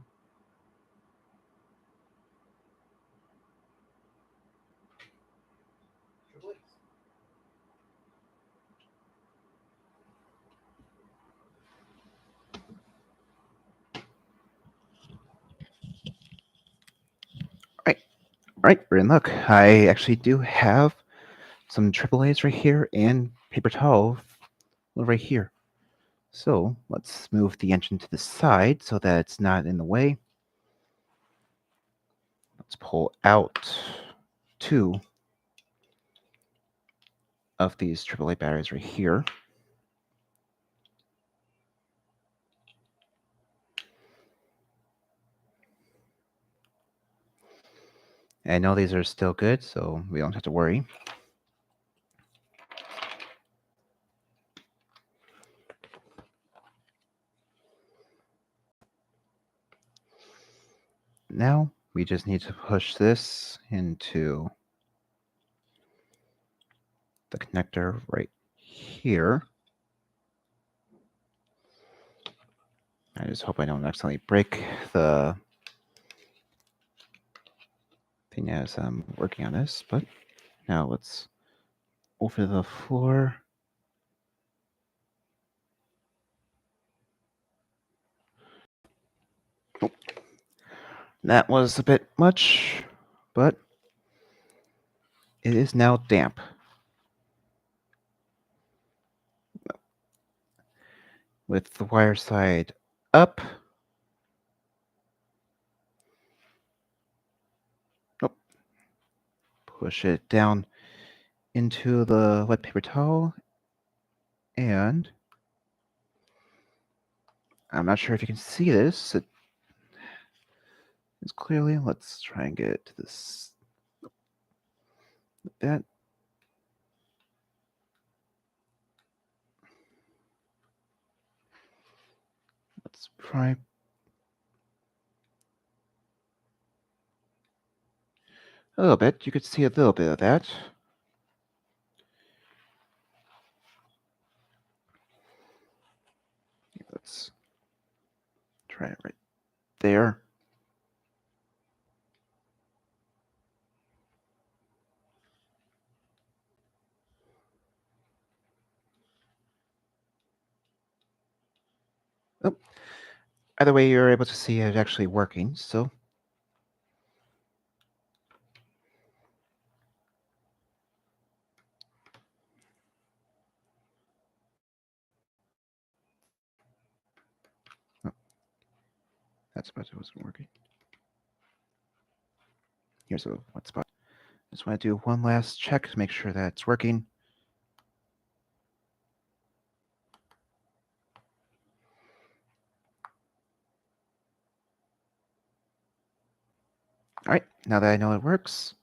Right, we're in luck. I actually do have some AAAs right here and paper towel right here. So let's move the engine to the side so that it's not in the way. Let's pull out 2 of these AAA batteries right here. I know these are still good, so we don't have to worry. Now we just need to push this into the connector right here. I just hope I don't accidentally break the thing as I'm working on this, but now let's over the floor. Oh, that was a bit much, but it is now damp. With the wire side up. Oh, push it down into the wet paper towel, and I'm not sure if you can see this. It's clearly. Let's try and get it to this. That. Let's try. A little bit. You could see a little bit of that. Let's try it right there. Oh, either way, you're able to see it actually working. So oh, that's about it wasn't working. Here's a one spot. Just want to do one last check to make sure that it's working. All right, now that I know it works,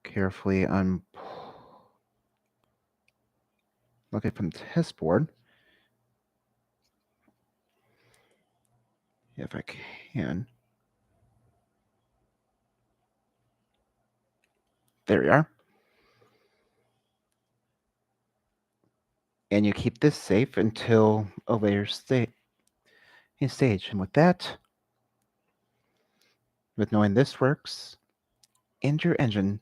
carefully look at from the test board. If I can. There we are. And you keep this safe until a later stage. And with that, with knowing this works, and your engine,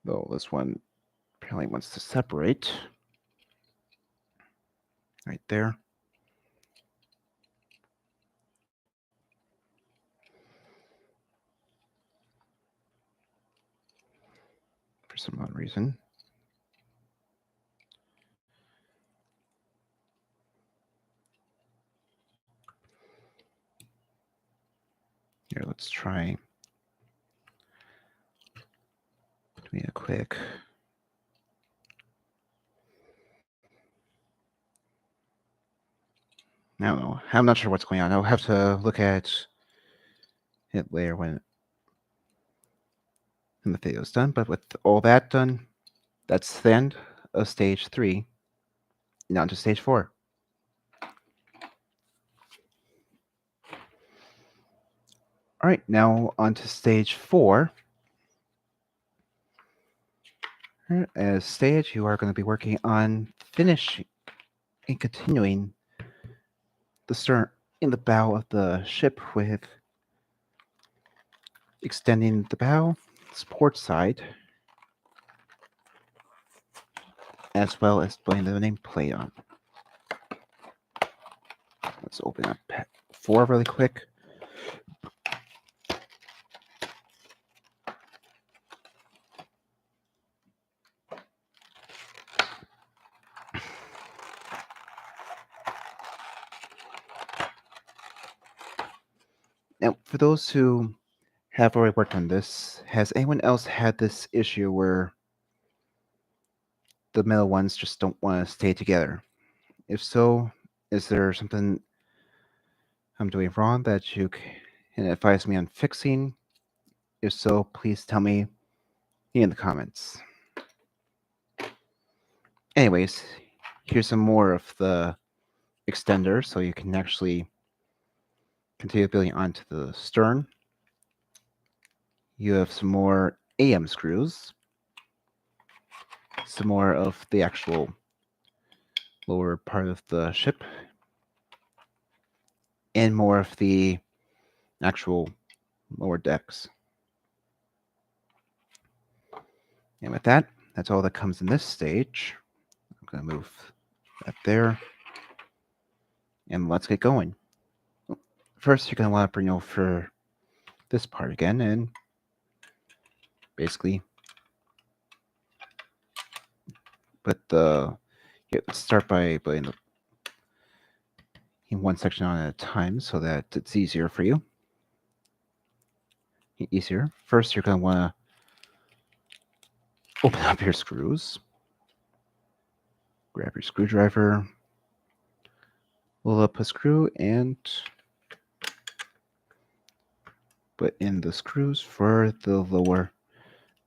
though this one apparently wants to separate. Right there. For some odd reason. Here, let's try doing a quick. I don't know. I'm not sure what's going on. I'll have to look at it later when the video's done. But with all that done, that's the end of stage 3. Now to stage 4. All right, now on to stage 4. As stage, you are going to be working on finishing and continuing the stern in the bow of the ship with extending the bow, port side, as well as putting the nameplate on. Let's open up 4 really quick. Now, for those who have already worked on this, has anyone else had this issue where the middle ones just don't want to stay together? If so, is there something I'm doing wrong that you can advise me on fixing? If so, please tell me in the comments. Anyways, here's some more of the extender so you can actually continue building onto the stern. You have some more AM screws, some more of the actual lower part of the ship, and more of the actual lower decks. And with that, that's all that comes in this stage. I'm going to move that there. And let's get going. First, you're going to want to bring over this part again and basically put the... let's start by putting the in one section on at a time so that it's easier for you. Easier. First, you're going to want to open up your screws. Grab your screwdriver, pull up a screw, and put in the screws for the lower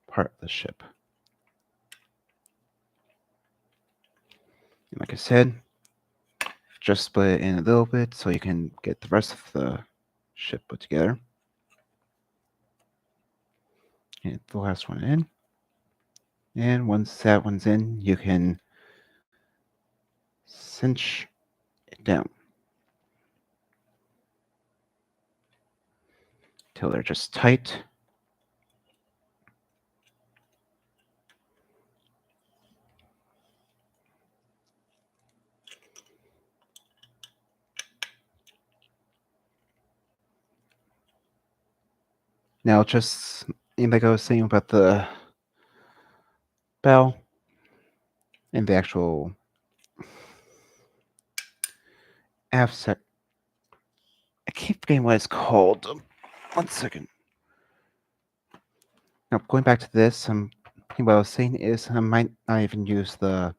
part of the ship. And like I said, just split it in a little bit so you can get the rest of the ship put together. And the last one in. And once that one's in, you can cinch it down till they're just tight. Now, just like I was saying about the bell and the actual aft set, I keep forgetting what it's called. 1 second. Now, going back to this, what I was saying is I might not even use the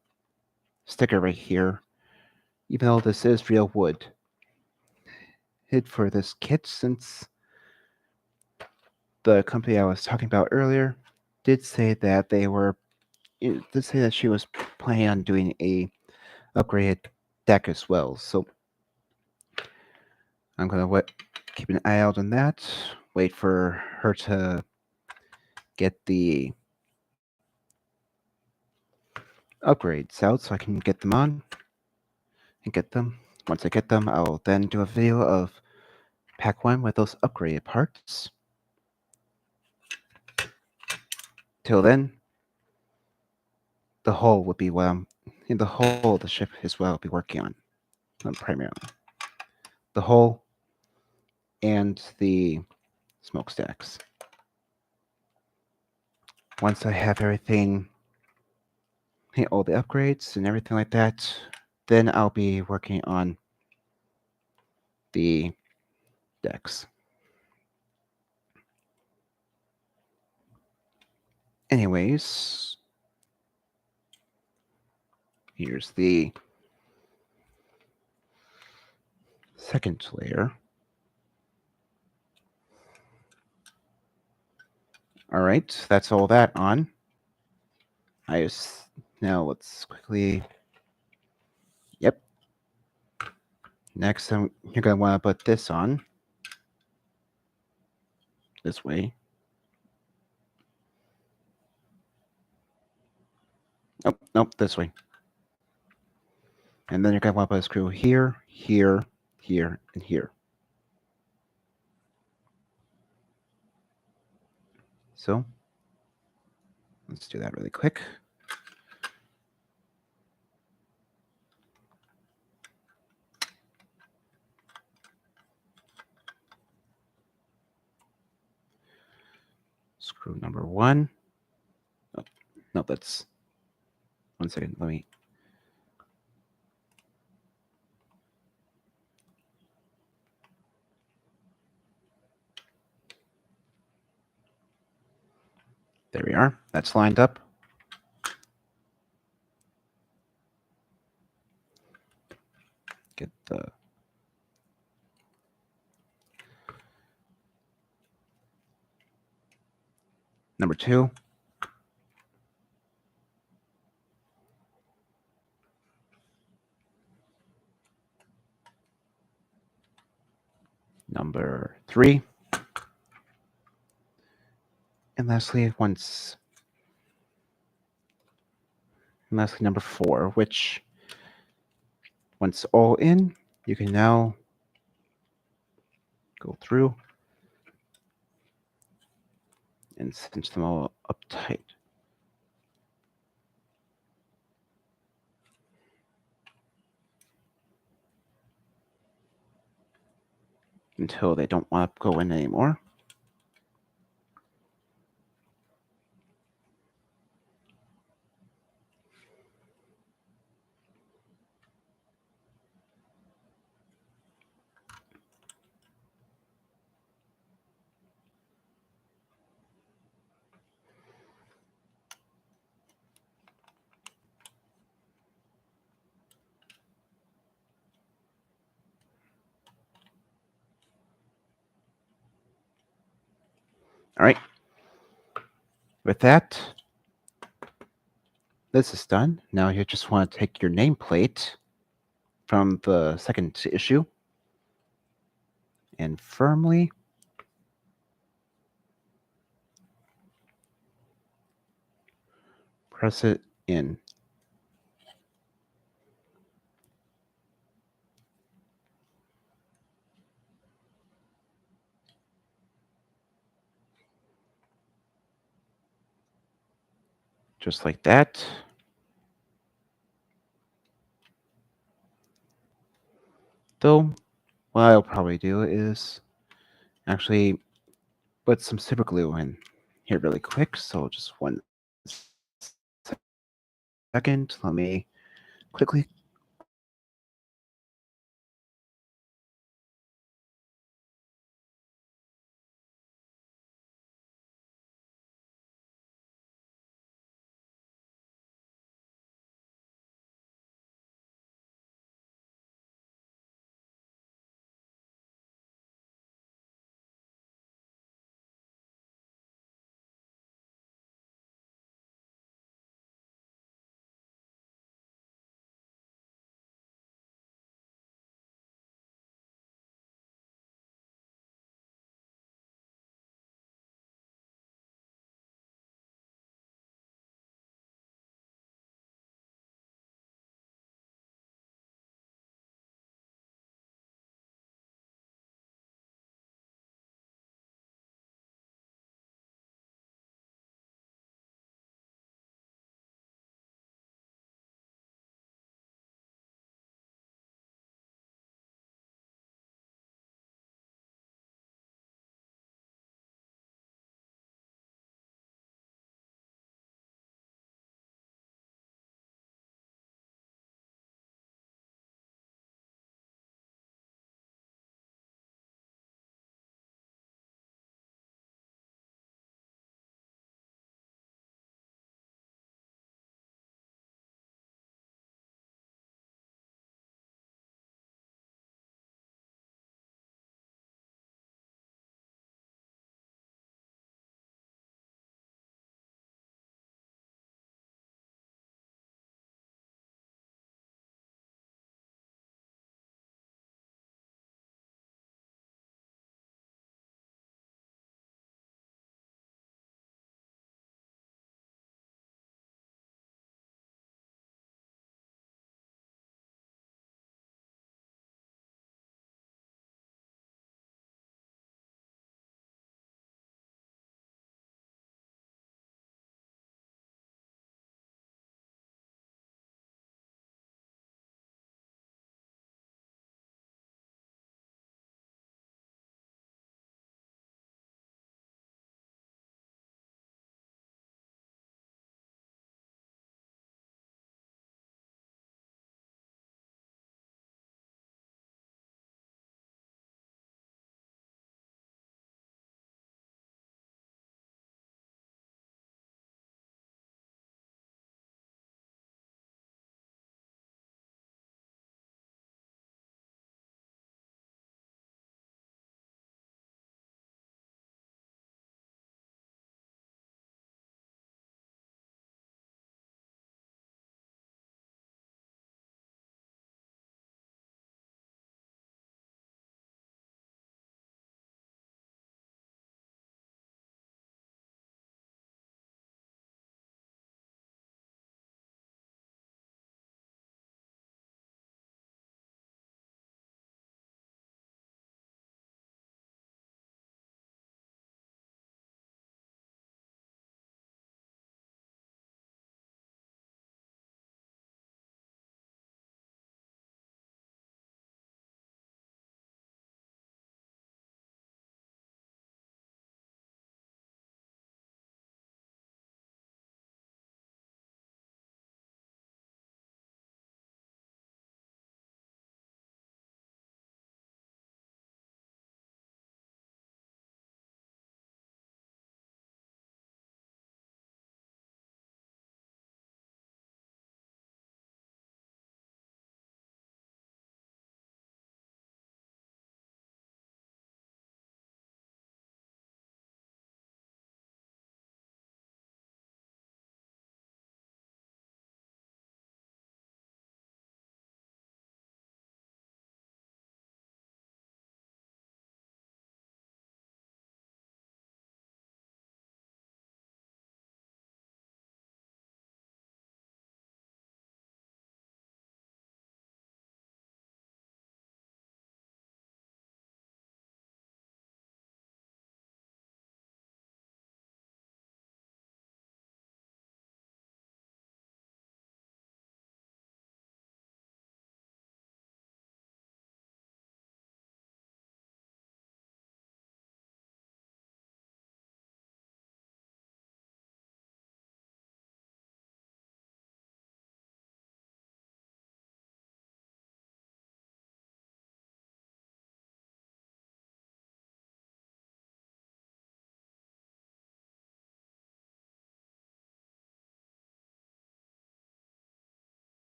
sticker right here, even though this is real wood. Hid for this kit, since the company I was talking about earlier did say that she was planning on doing a upgraded deck as well. So I'm gonna keep an eye out on that. Wait for her to get the upgrades out so I can get them on and get them. Once I get them, I'll then do a video of pack 1 with those upgraded parts. Till then, the hull would be what I'm in the hull of the ship is what I'll be working on primarily. The hull and the smokestacks. Once I have everything, all the upgrades and everything like that, then I'll be working on the decks. Anyways, here's the second layer. All right, that's all that on. Now let's quickly. Yep. Next, you're gonna want to put this on. This way. Nope, this way. And then you're gonna want to put a screw here, here, here, and here. So let's do that really quick. Screw number 1. Oh, no, that's 1 second. Let me. There we are. That's lined up. Get the number 2. Number 3. And lastly, number 4, which once all in, you can now go through and cinch them all up tight. Until they don't want to go in anymore. All right. With that, this is done. Now you just want to take your nameplate from the second issue and firmly press it in. Just like that. Though, what I'll probably do is actually put some super glue in here really quick. So just 1 second. Let me quickly